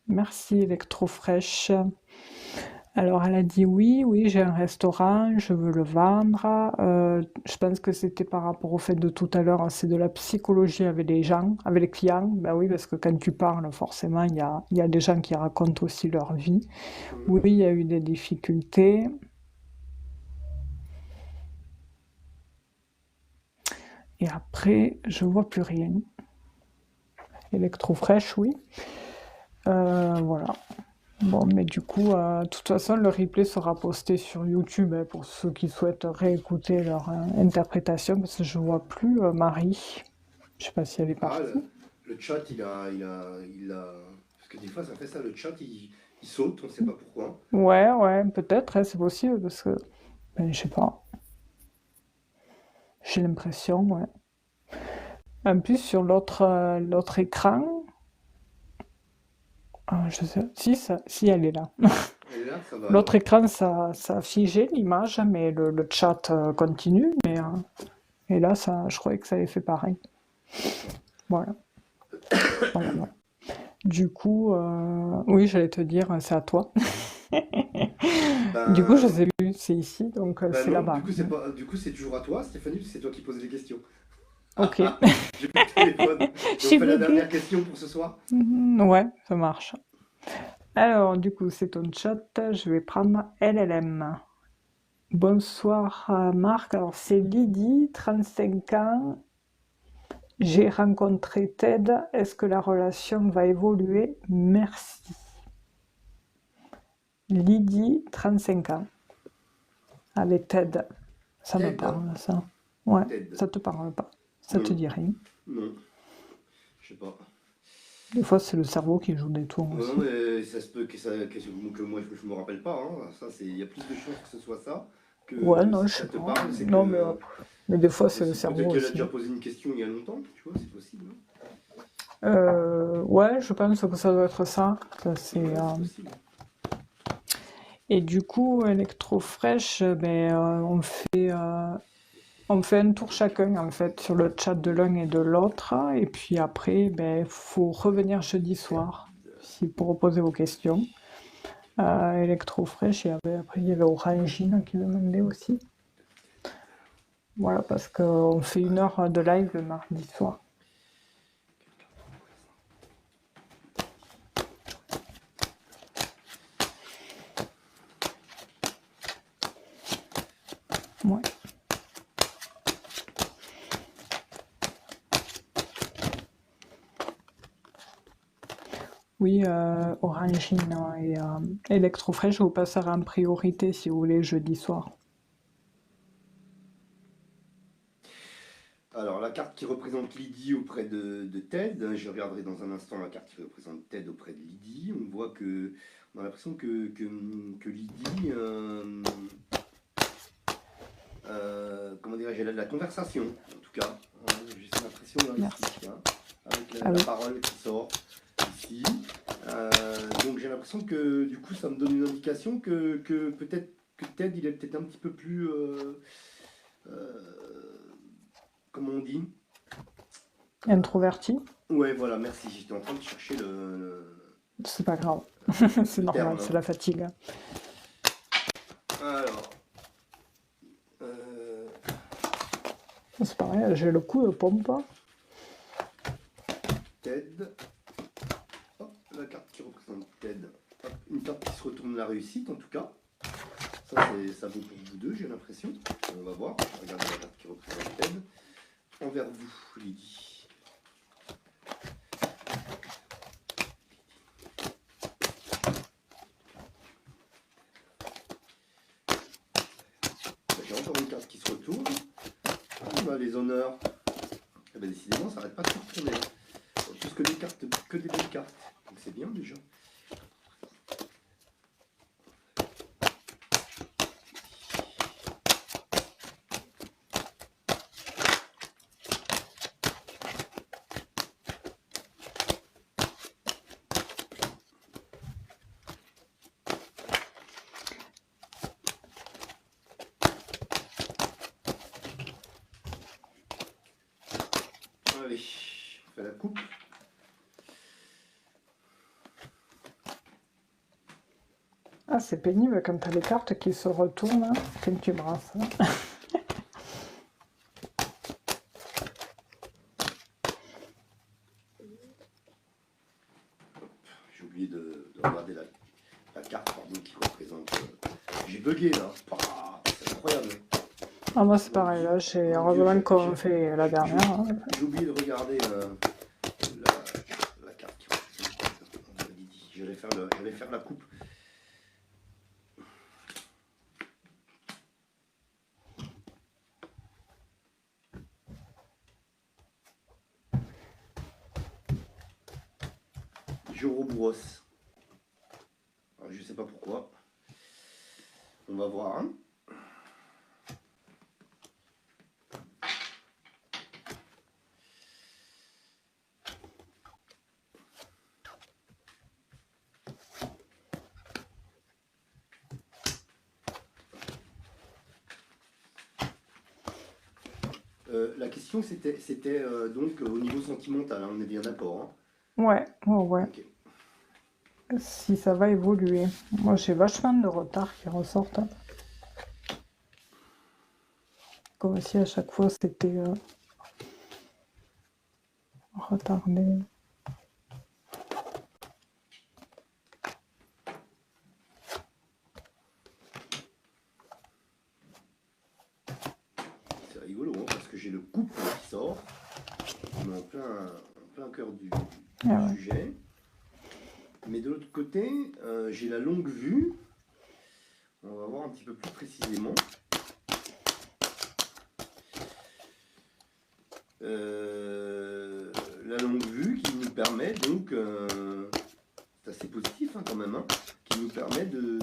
Merci, Electrofresh. Alors, elle a dit oui, oui, j'ai un restaurant, je veux le vendre. Je pense que c'était par rapport au fait de tout à l'heure, c'est de la psychologie avec les gens, avec les clients. Ben oui, parce que quand tu parles, forcément, il y a des gens qui racontent aussi leur vie. Oui, il y a eu des difficultés. Et après, je vois plus rien. Electrofresh, oui. Voilà. Bon, mais du coup, de toute façon, le replay sera posté sur YouTube hein, pour ceux qui souhaitent réécouter leur interprétation, parce que je vois plus Marie. Je sais pas si elle est Ah, partie. le chat, il a. Parce que des fois, ça fait ça, le chat, Il saute, on ne sait pas pourquoi. Ouais, ouais, peut-être, hein, c'est possible, parce que, ben, je sais pas, j'ai l'impression, ouais. En plus, sur l'autre écran, je sais, si elle est là. Et là, ça va L'autre alors. écran, ça a figé l'image, mais le chat continue. Et là, je croyais que ça avait fait pareil. D'accord. Voilà, voilà, voilà. Du coup, oui, j'allais te dire, c'est à toi. Du coup, je Ben, sais plus, c'est ici, donc ben c'est non, là-bas. du coup c'est toujours à toi, Stéphanie, parce que c'est toi qui posais les questions. Ok, J'ai plus de téléphone. Et on j'ai fait la bugué. dernière question pour ce soir. Ouais, ça marche. Alors, du coup, c'est ton chat. Je vais prendre LLM. Bonsoir Marc. Alors, c'est Lydie, 35 ans. J'ai rencontré Ted. Est-ce que la relation va évoluer? Merci. Lydie, 35 ans. Avec Ted. Ça me Ted. parle, ça. Ouais, Ted. ça te parle pas. Ça te Non, dit rien. non, je sais pas. Des fois, c'est le cerveau qui joue des tours Non, aussi. mais ça se peut que moi je me rappelle pas, hein. Ça, il y a plus de chances que ce soit ça Ouais, que non, si je sais ça te pas. parle, c'est Non, mais des fois, c'est c'est le possible. Peut-être cerveau qu'elle a aussi. déjà posé une question il y a longtemps, tu vois, c'est possible, hein. Ouais, je pense que ça doit être ça. Ouais, c'est possible. Et du coup, Electrofresh, ben, on fait un tour chacun, en fait, sur le chat de l'un et de l'autre. Et puis après, ben, faut revenir jeudi soir pour poser vos questions. Electrofresh, et après, il y avait Orangine qui demandait aussi. Voilà, parce qu'on fait 1 heure de live le mardi soir. Ouais. Oui, Orangine et Electrofresh, je vous passerai en priorité si vous voulez jeudi soir. Alors, la carte qui représente Lydie auprès de Ted, hein, je regarderai dans un instant la carte qui représente Ted auprès de Lydie. On a l'impression que Lydie, comment dirais-je, elle a de la conversation, en tout cas. Hein, j'ai cette impression là Merci. ici, hein, avec Ah la oui. parole qui sort ici. Donc j'ai l'impression que du coup ça me donne une indication que peut-être que Ted il est peut-être un petit peu plus, comment on dit? Introverti, Ouais, voilà, merci. J'étais en train de chercher c'est pas grave. C'est le normal, terme, c'est hein. la fatigue. Alors, euh, C'est pareil, j'ai le coup de pompe. Ted. Hop, la carte qui représente Ted. Hop, une carte qui se retourne la réussite en tout cas. Ça vaut pour vous deux, j'ai l'impression. On va voir. Regardez la carte qui représente Ted. Envers vous, Lydie. J'ai encore une carte qui se retourne. Ah, bah, les honneurs. Eh ben, décidément, ça n'arrête pas de se retourner, hein. Plus que des cartes, que des belles cartes. Donc c'est bien déjà. Allez, on fait la coupe. Ah, c'est pénible quand t'as les cartes qui se retournent hein, quand tu brasses. J'ai oublié de regarder la carte pardon, qui représente. J'ai bugué là. C'est incroyable. Ah, moi, c'est pareil, là, j'ai Mon Dieu, heureusement qu'on fait la dernière. Hein. j'ai oublié de regarder la carte qui représente Lydie. J'allais faire la coupe. Joro Bros. pas pourquoi. On va voir. Hein. La question c'était donc au niveau sentimental, hein, on est bien d'accord. Ouais, ouais, ouais. Hein. Ok. Si ça va évoluer. Moi, j'ai vachement de retard qui ressortent. Comme si à chaque fois c'était retardé. C'est rigolo hein, parce que j'ai le couple qui sort. On est en plein cœur Ah du ouais. sujet. Mais de l'autre côté, j'ai la longue vue. On va voir un petit peu plus précisément. La longue vue qui nous permet donc, c'est assez positif hein, quand même, hein, qui nous permet de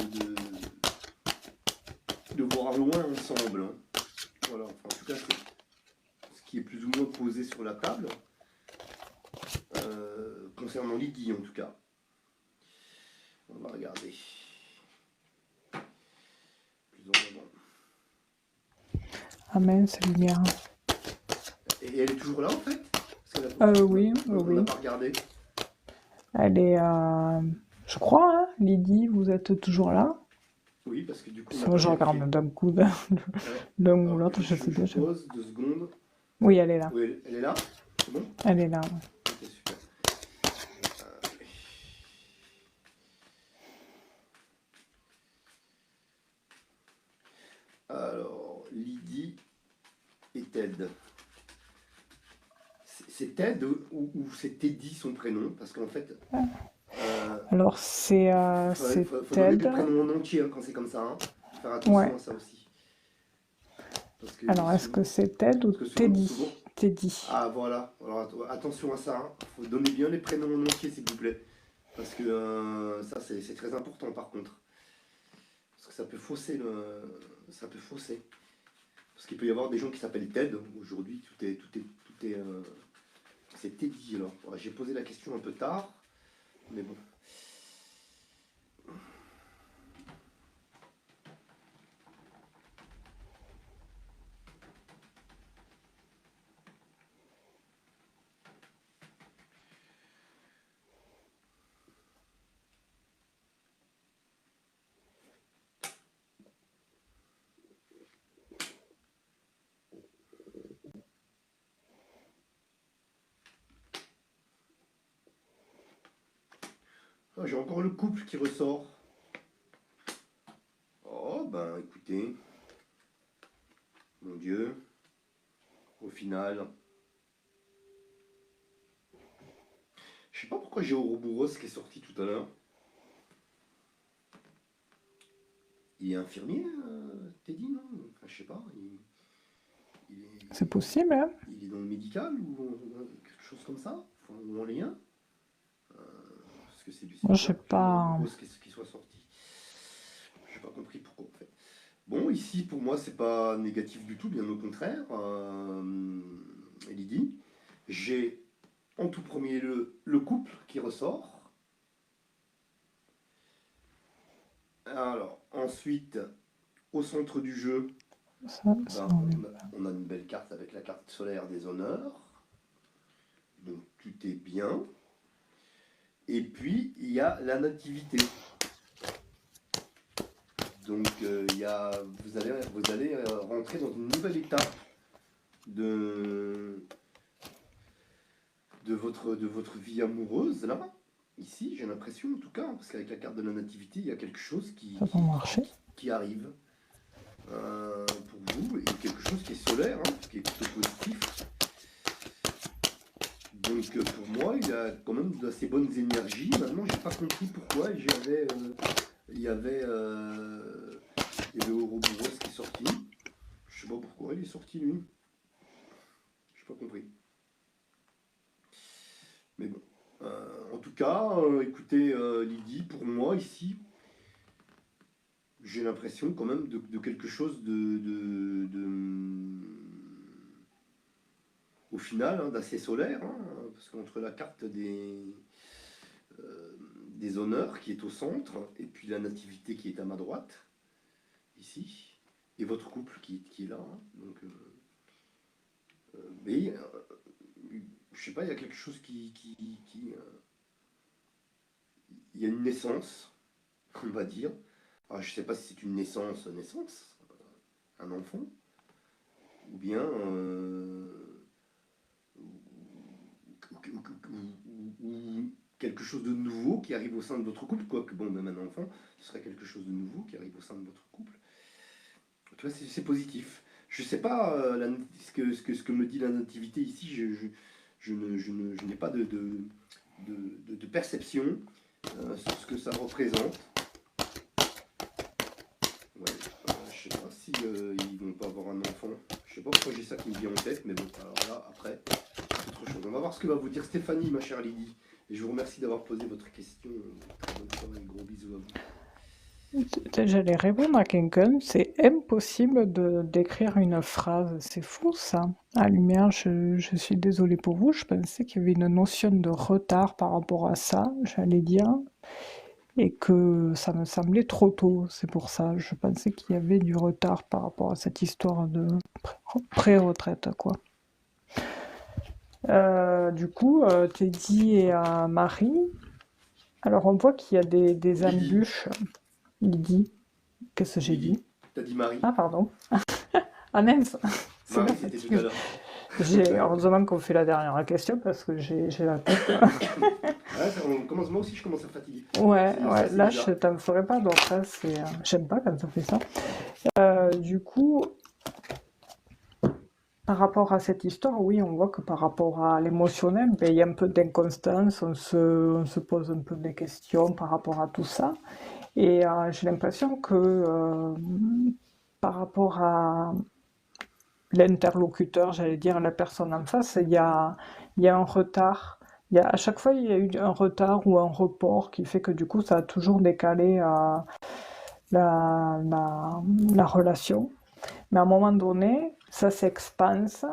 voir loin ensemble. Hein. Voilà, enfin, en tout cas, c'est ce qui est plus ou moins posé sur la table, concernant Lydie en tout cas. On va regarder. Plus en avant. Amen, c'est lumière. Et elle est toujours là en fait Oui, on oui. n'a pas regardé. Elle est, je crois, hein, Lydie, vous êtes toujours là? Oui, parce que du coup, on n'a Ça, pas je vérifié. regarde d'un coup, Ouais. d'un ou Alors, l'autre, je sais je pas. pose 2 secondes. Oui, elle est là. Oui, elle est là. C'est bon. Elle est là. Ok, super. Alors, Lydie et Ted. C'est Ted ou c'est Teddy son prénom? Parce qu'en fait, Alors, c'est faut donner Ted. le prénom en entier hein, quand c'est comme ça. Hein. Faut faire attention Ouais. à ça aussi. Parce que, Alors, est-ce que c'est Ted ou parce que Teddy? souvent... Teddy. Ah voilà, alors attention à ça. Hein. Faut donner bien les prénoms en entier s'il vous plaît. Parce que ça c'est très important par contre. Parce que ça peut fausser ça peut fausser. Parce qu'il peut y avoir des gens qui s'appellent Ted. Aujourd'hui, c'est Teddy. Alors, ouais, j'ai posé la question un peu tard, mais bon. Ah, j'ai encore le couple qui ressort. Oh, ben écoutez, mon Dieu, au final, je sais pas pourquoi j'ai Ouroboros qui est sorti tout à l'heure. Il est infirmier, Teddy, non? Enfin, je sais pas. Il est, C'est possible, hein? il est dans le médical ou quelque chose comme ça? Enfin, ou en lien? Parce que c'est Moi, je sais bizarre que j'ai pas. Ouroboros qui soit sorti. J'ai pas compris pourquoi en fait. Bon, ici pour moi c'est pas négatif du tout, bien au contraire. Lydie, j'ai en tout premier le couple qui ressort. Alors ensuite, au centre du jeu, Ça, ben, on est- on a une belle carte avec la carte solaire des honneurs. Donc tout est bien. Et puis il y a la nativité. Donc vous allez rentrer dans une nouvelle étape de, de votre vie amoureuse, là. Ici, j'ai l'impression, en tout cas, parce qu'avec la carte de la nativité, il y a quelque chose ça va marcher. qui arrive pour vous, et quelque chose qui est solaire, hein, qui est plutôt positif. Donc pour moi, il y a quand même d'assez bonnes énergies. Maintenant, j'ai pas compris pourquoi il y avait Ouroboros qui est sorti. Je sais pas pourquoi il est sorti lui. J'ai pas compris. Mais bon. En tout cas, écoutez, Lydie, pour moi ici, j'ai l'impression quand même de quelque chose au final, hein, d'assez solaire, hein, parce qu'entre la carte des honneurs qui est au centre, et puis la nativité qui est à ma droite, ici, et votre couple qui est là, hein, donc, mais je sais pas, il y a quelque chose il y a une naissance, on va dire. Alors, je sais pas si c'est une naissance, un enfant, ou bien ou quelque chose de nouveau qui arrive au sein de votre couple, quoique bon, même un enfant, ce serait quelque chose de nouveau qui arrive au sein de votre couple. Tu vois, c'est positif. Je sais pas ce que me dit la nativité ici, je n'ai pas de perception sur ce que ça représente. Ouais, je sais pas si ils vont pas avoir un enfant. Je sais pas pourquoi j'ai ça qui me vient en tête, mais bon, alors là, après, c'est autre chose. On va voir ce que va vous dire Stéphanie, ma chère Lydie. Et je vous remercie d'avoir posé votre question. Très bonne soirée, gros bisous à vous. J'allais répondre à quelqu'un, c'est impossible de d'écrire une phrase, c'est fou ça. À Lumière, je suis désolée pour vous, je pensais qu'il y avait une notion de retard par rapport à ça, j'allais dire, et que ça me semblait trop tôt, c'est pour ça. Je pensais qu'il y avait du retard par rapport à cette histoire de pré-retraite, quoi. Du coup, Teddy et Marie, alors on voit qu'il y a des Lydie. embûches. Lydie, qu'est-ce que j'ai Lydie, dit? t'as dit Marie. Ah, pardon. Ah mince, c'est Marie, bon. c'était tout à l'heure. Heureusement qu'on fait la dernière question parce que j'ai la tête. Ouais, moi aussi, je commence à fatiguer. Ouais, Ça, c'est là bizarre. je t'en ferai pas d'autres. Hein, j'aime pas quand ça fait ça. Du coup, par rapport à cette histoire, oui, on voit que par rapport à l'émotionnel, ben, il y a un peu d'inconstance, on se pose un peu des questions par rapport à tout ça. Et j'ai l'impression que par rapport à l'interlocuteur, j'allais dire la personne en face, il y a un retard. À chaque fois, il y a eu un retard ou un report qui fait que du coup, ça a toujours décalé la, la, la relation. Mais à un moment donné, ça s'expanse.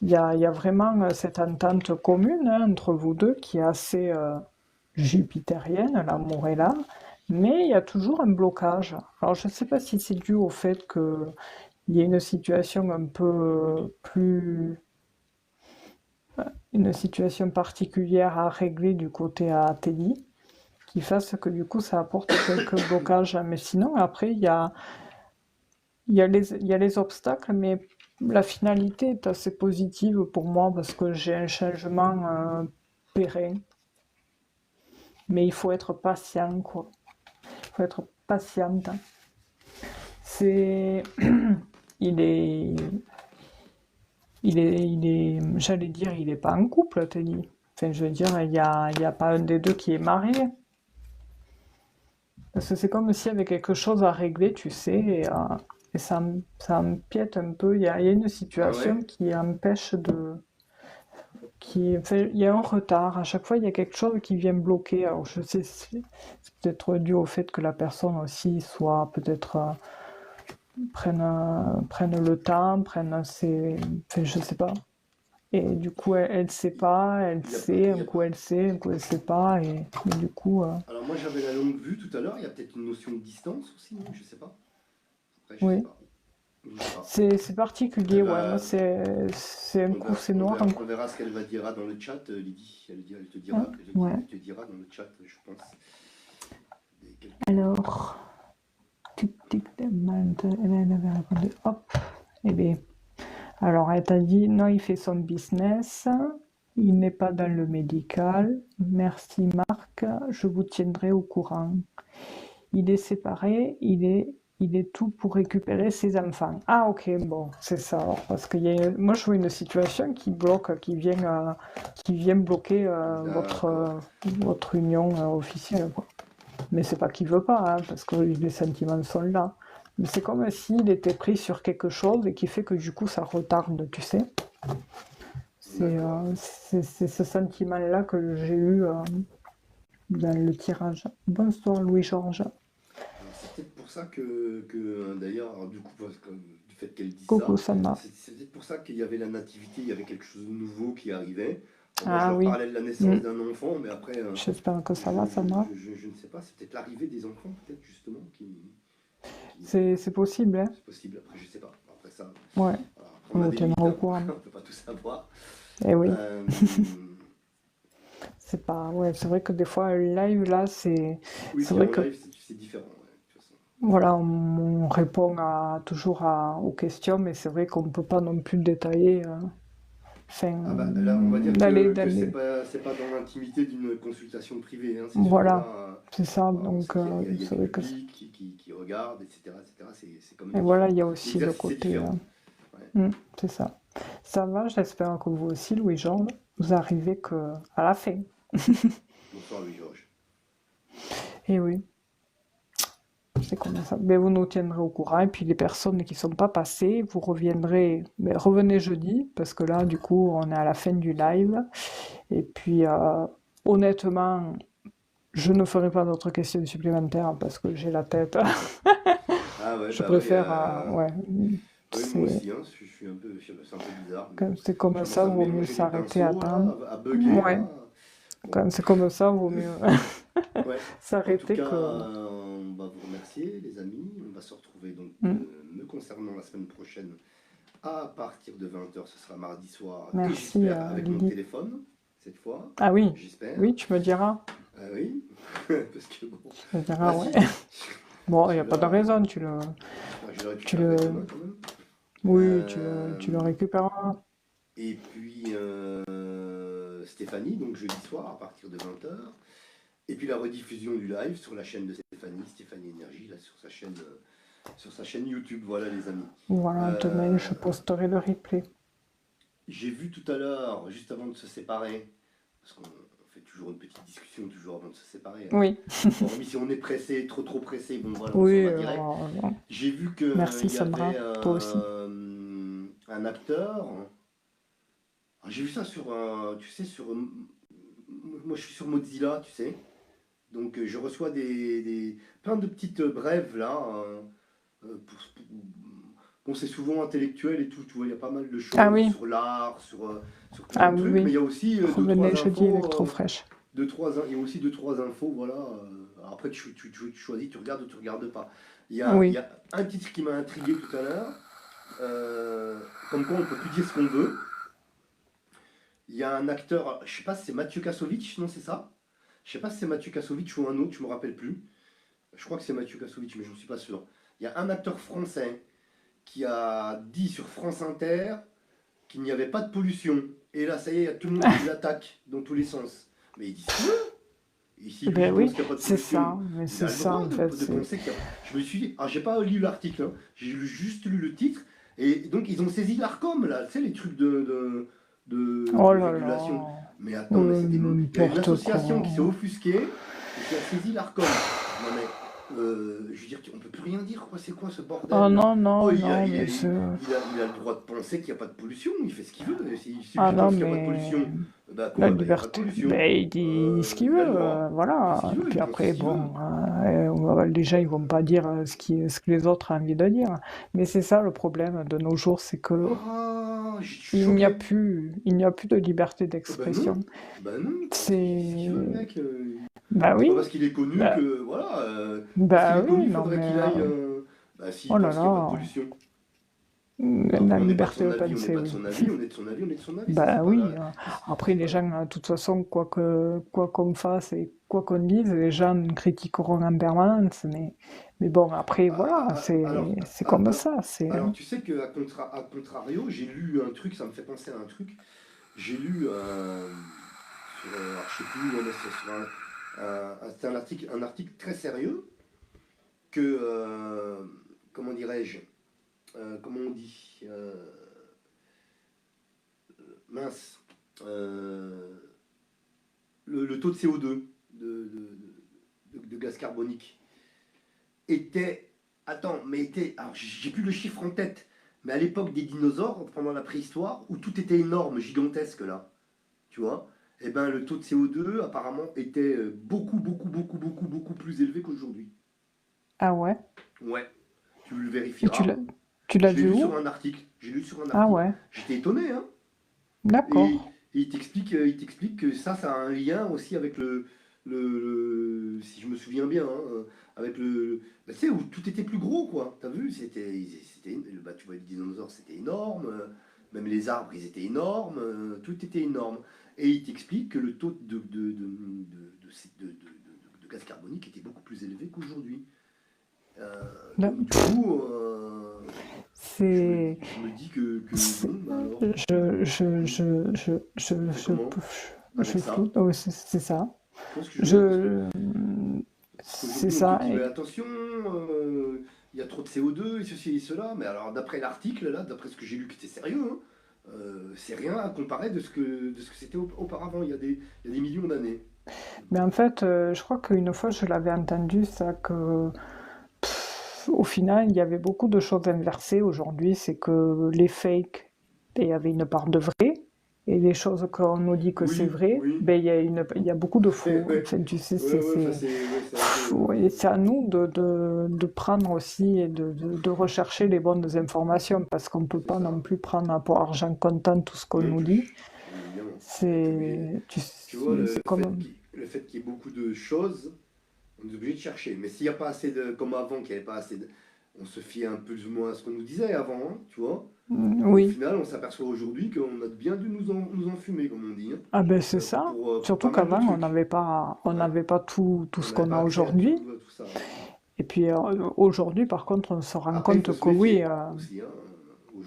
Il y a vraiment cette entente commune, hein, entre vous deux qui est assez jupitérienne, l'amour est là, mais il y a toujours un blocage. Alors je ne sais pas si c'est dû au fait qu'il y ait une situation un peu plus, une situation particulière à régler du côté à Teddy, qui fasse que du coup ça apporte quelques blocages. Mais sinon, après, il y a les obstacles, mais la finalité est assez positive pour moi parce que j'ai un changement pérenne. Mais il faut être patient, quoi. Il faut être patiente. C'est... il est... J'allais dire, il est pas en couple, Teddy. Enfin, je veux dire, il y a pas un des deux qui est marié. Parce que c'est comme s'il y avait quelque chose à régler, tu sais, et ça empiète un peu. Il y a une situation Ah ouais. qui empêche de... Enfin, il y a un retard. À chaque fois, il y a quelque chose qui vient bloquer. Alors, je sais, c'est peut-être dû au fait que la personne aussi soit peut-être... prenne le temps, prenne ses... Enfin, je sais pas. Et du coup, elle sait pas, elle Il y a, sait, il y un a- coup elle sait, un coup elle sait pas, et du coup... Alors moi j'avais la longue vue tout à l'heure, il y a peut-être une notion de distance aussi, non, je sais pas. Après, je sais oui. pas. Je sais pas. C'est particulier, Elle ouais. Moi, va, c'est un coup c'est noir, un coup... on verra ce qu'elle va dire dans le chat, Lydie. Elle te Ah, dira, ouais. elle te dira dans le chat, je pense. Alors... Tic, tic, elle avait répondu, hop. Eh bien, alors, elle t'a dit, non, il fait son business, il n'est pas dans le médical. Merci Marc, je vous tiendrai au courant. Il est séparé, il est tout pour récupérer ses enfants. Ah ok, bon, c'est ça. Alors, parce que moi, je vois une situation qui bloque, qui vient bloquer D'accord. votre union officielle, quoi. Mais c'est pas qu'il veut pas, hein, parce que les sentiments sont là. Mais c'est comme s'il était pris sur quelque chose et qui fait que du coup ça retarde, tu sais. D'accord. C'est ce sentiment-là que j'ai eu dans le tirage. Bonsoir Louis-Georges. c'est peut-être pour ça que d'ailleurs, alors, du coup, parce que, du fait qu'elle dit Coucou, ça, Sana. c'est peut-être pour ça qu'il y avait la nativité, il y avait quelque chose de nouveau qui arrivait. Bon, moi, je Ah leur oui, parlais de la mm. naissance d'un enfant, mais après, J'espère que ça va, Sana. je ne sais pas, c'est peut-être l'arrivée des enfants, peut-être justement, qui C'est possible, hein? c'est possible. Après, je sais pas. Après ça, Ouais, voilà. Après, on on a vous des tiendra limites, au hein. courant. On peut pas tout savoir. Eh oui, Euh, c'est pas. Ouais, c'est vrai que des fois, le live, là, oui, c'est puis vrai en que. live, c'est différent, ouais, de toute façon. Voilà, on répond toujours aux questions, mais c'est vrai qu'on ne peut pas non plus détailler. Enfin, Ah bah là, on va dire d'aller, que d'aller. c'est pas dans l'intimité d'une consultation privée, hein. C'est sûr que Voilà, là, c'est ça. voilà, on Donc, sait qu'il y a c'est du vrai que. public qui regarde, etc., etc. C'est quand Et même voilà, différent. il y a aussi le L'exercice est côté. différent. Ouais. C'est ça. Ça va, j'espère que vous aussi, Louis-Jean, vous arrivez à la fin. Bonsoir Louis-Georges. Et oui, c'est comme ça. Mais vous nous tiendrez au courant. Et puis les personnes qui ne sont pas passées, vous reviendrez. Mais revenez jeudi, parce que là, du coup, on est à la fin du live. Et puis, honnêtement, je ne ferai pas d'autres questions supplémentaires parce que j'ai la tête. Ah ouais, Je bah ouais, préfère, ouais, ouais, moi c'est aussi, hein, je suis un peu, c'est un peu bizarre, mais c'est comme je ça, commence à me vaut mieux mélanger les s'arrêter à pinceaux temps. là, à bugger Ouais, là. Bon, quand c'est comme ça, vaut mieux ouais. En tout s'arrêter cas, que. on va vous remercier les amis. On va se retrouver donc Hmm. me concernant la semaine prochaine à partir de 20h, ce sera mardi soir, et Merci, j'espère avec mon Lydie. téléphone, cette fois, Ah oui, j'espère. oui, tu me diras. Ah oui, parce que bon, Tu me diras, bah ouais. si, Bon, il n'y a pas de celui-là, raison, j'espère que je le tu récupérerai le, demain quand même. oui, tu le Euh, récupéreras. et puis Stéphanie, donc jeudi soir à partir de 20h. Et puis la rediffusion du live sur la chaîne de Stéphanie, Stéphanie Énergie, là sur sa chaîne YouTube, voilà les amis. Voilà, demain, Euh, je posterai le replay. j'ai vu tout à l'heure, juste avant de se séparer, parce qu'on fait toujours une petite discussion toujours avant de se séparer, hein. Oui, Hormis si on est pressé, trop pressé, bon voilà, on s'en oui, va direct. J'ai vu qu'il merci y avait Sandra, toi aussi. un acteur. J'ai vu ça sur, tu sais, moi je suis sur Mozilla, tu sais. Donc je reçois plein de petites brèves là. Bon, c'est souvent intellectuel et tout, tu vois, il y a pas mal de Ah choses oui, sur l'art, sur plein ah de oui, trucs, mais oui. il y a aussi Revenez jeudi électro-fraîche. il y a aussi deux, trois infos, voilà. Après, tu choisis, tu regardes ou tu regardes pas. Il y Oui. a un titre qui m'a intrigué tout à l'heure, comme quoi on peut plus dire ce qu'on veut. Il y a un acteur, je sais pas si c'est Mathieu Kassovitch, non c'est ça? Je sais pas si c'est Mathieu Kassovitch ou un autre, je me rappelle plus. Je crois que c'est Mathieu Kassovitch, mais je ne suis pas sûr. Il y a un acteur français qui a dit sur France Inter qu'il n'y avait pas de pollution. Et là, ça y est, il y a tout le monde qui l'attaque dans tous les sens. Mais il dit ce qu'il veut. Et si lui Ben il pense oui, qu'il n'y a pas de c'est pollution, ça, mais il a c'est le ça droit en fait. de penser qu'il y a. Je me suis dit, ah, j'ai pas lu l'article, hein. Juste lu le titre. Et donc, ils ont saisi l'ARCOM, là, tu sais, les trucs Oh de là régulation. là, Mais attends, mais il y a une n'importe association qui s'est quoi. offusquée et qui a saisi l'ARCOM. Non, mais, je veux dire, on peut plus rien dire, quoi. C'est quoi ce Oh bordel là? non, Oh, non, non, mais c'est. il a le droit de penser qu'il n'y a pas de pollution, il fait ce qu'il veut. Et si Ah lui non, pense qu'il n'y a pas de mais pollution, bah la quoi? Bah, il n'y a pas de liberté. pollution. Ben, il dit ce qu'il Il a veut, le droit. Il fait ce voilà. qu'il veut, Puis il pense après, ce qu'il veut. bon, les gens, ils vont pas dire ce que les autres ont envie de dire. Mais c'est ça le problème de nos jours, c'est que Ah, je suis il n'y a choqué. plus, il n'y a plus de liberté Bah non, d'expression. bah non, quoi. Il fait ce qu'il veut, le C'est, mec. bah C'est oui, pas parce qu'il est connu bah, que, voilà, parce qu'il bah est connu, oui, il non faudrait mais, qu'il aille. Bah s'il oh là pense qu'il n'y a pas de là, pollution. la Après, on n'est pas de liberté son de avis, on n'est penser, pas de oui. son avis, on est de son avis, on est de son avis. Ça, c'est Bah pas oui. là. Après, C'est les pas là. gens, de toute façon, quoi qu'on fasse et quoi qu'on dise, les gens nous critiqueront en permanence. Mais bon, après, voilà, Alors, c'est comme ça. tu sais que à contrario, j'ai lu un truc, ça me fait penser à un truc. J'ai lu sur, alors, je sais plus où on est, sur c'était un article très sérieux que, comment dirais-je, comment on dit, mince, euh, le taux de CO2 de gaz carbonique était, attends, mais était, alors j'ai plus le chiffre en tête, mais à l'époque des dinosaures, pendant la préhistoire, où tout était énorme, gigantesque là, tu vois, et ben le taux de CO2 apparemment était beaucoup plus élevé qu'aujourd'hui. Ah ouais? Ouais, tu le Et tu vérifieras. l'as tu l'as Je l'ai vu lu où? sur un article. J'ai lu sur un Ah article. ouais, J'étais étonné, hein. Et, d'accord. et il t'explique que ça a un lien aussi avec si je me souviens bien, hein, avec bah, tu sais, où tout était plus gros, quoi. T'as vu, bah, tu vois, les dinosaures, c'était énorme, même les arbres, ils étaient énormes, tout était énorme. Et il t'explique que le taux de gaz carbonique était beaucoup plus élevé qu'aujourd'hui. Donc, du Pff, coup, C'est, je me dis que c'est- bon, bah alors, hmm, on fait je, comment avec je ça? flou- ouais, c'est ça. Tu vois ce que je veux dire? Je, Parce c'est qu'aujourd'hui, on te ça. dit, mais attention, il y a trop de CO2 et ceci et cela. Mais alors, d'après l'article, là, d'après ce que j'ai lu, qui était sérieux, hein, c'est rien à comparer de ce que c'était auparavant, il y a des millions d'années. Mais en fait, je crois qu'une fois, je l'avais entendu, ça, que au final, il y avait beaucoup de choses inversées aujourd'hui. C'est que les fakes, il y avait une part de vrai, et les choses qu'on nous dit que c'est Oui, vrai, oui. ben, il y a beaucoup de Ouais, faux. En ouais. fait, tu sais, Ouais, ouais, enfin, c'est un peu. ouais, c'est à nous de prendre aussi et de rechercher les bonnes informations, parce qu'on ne peut C'est pas non ça. plus prendre pour argent comptant tout ce qu'on Non nous dit. plus. Bien évidemment. Et puis, mais, tu vois, C'est comme... le fait qu'il y ait beaucoup de choses, on est obligé de chercher. Mais s'il n'y a pas assez de. Comme avant, qu'il n'y avait pas assez de. On se fiait un peu plus ou moins à ce qu'on nous disait avant, hein, tu vois. Au Oui. final, on s'aperçoit aujourd'hui qu'on a bien dû nous enfumer, comme on dit, hein, Ah ben c'est ça. pour Surtout pas mal de qu'avant, trucs. on Ouais. n'avait pas tout On ce n'avait qu'on pas a accès à aujourd'hui. tout ça. Ouais. Et puis aujourd'hui, par contre, on se rend Après, il faut compte se que oui. méfier aussi, hein,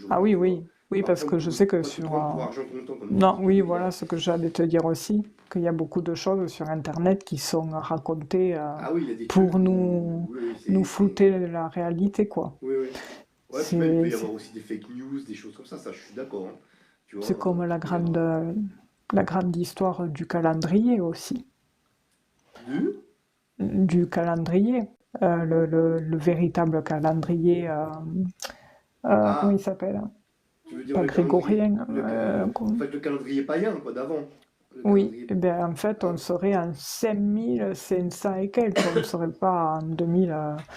Ah aujourd'hui, oui, tu vois. oui. Oui, Pas, parce prendre que je tout, sais que pas tout sur... prendre pour argent comptant, comme ils Non, disent, quoi, oui, mais voilà ce que j'allais te dire aussi, qu'il y a beaucoup de choses sur Internet qui sont racontées ah oui, il y a des trucs pour où. Oui, oui, nous flouter la réalité, quoi. oui, oui. Ouais, puis même, il peut C'est, y avoir c'est, aussi des fake news, des choses comme ça, je suis d'accord, hein. Tu vois, c'est comme il peut y avoir. la grande histoire du calendrier aussi. Du? Du calendrier. Le véritable calendrier, comment il Ah, s'appelle? tu veux dire Pas le calendrier. grégorien. En fait, le calendrier païen, quoi, d'avant. Le Oui, calendrier. eh ben, en fait, Ah, on serait en 5500 et quelques, on ne serait pas en 2000,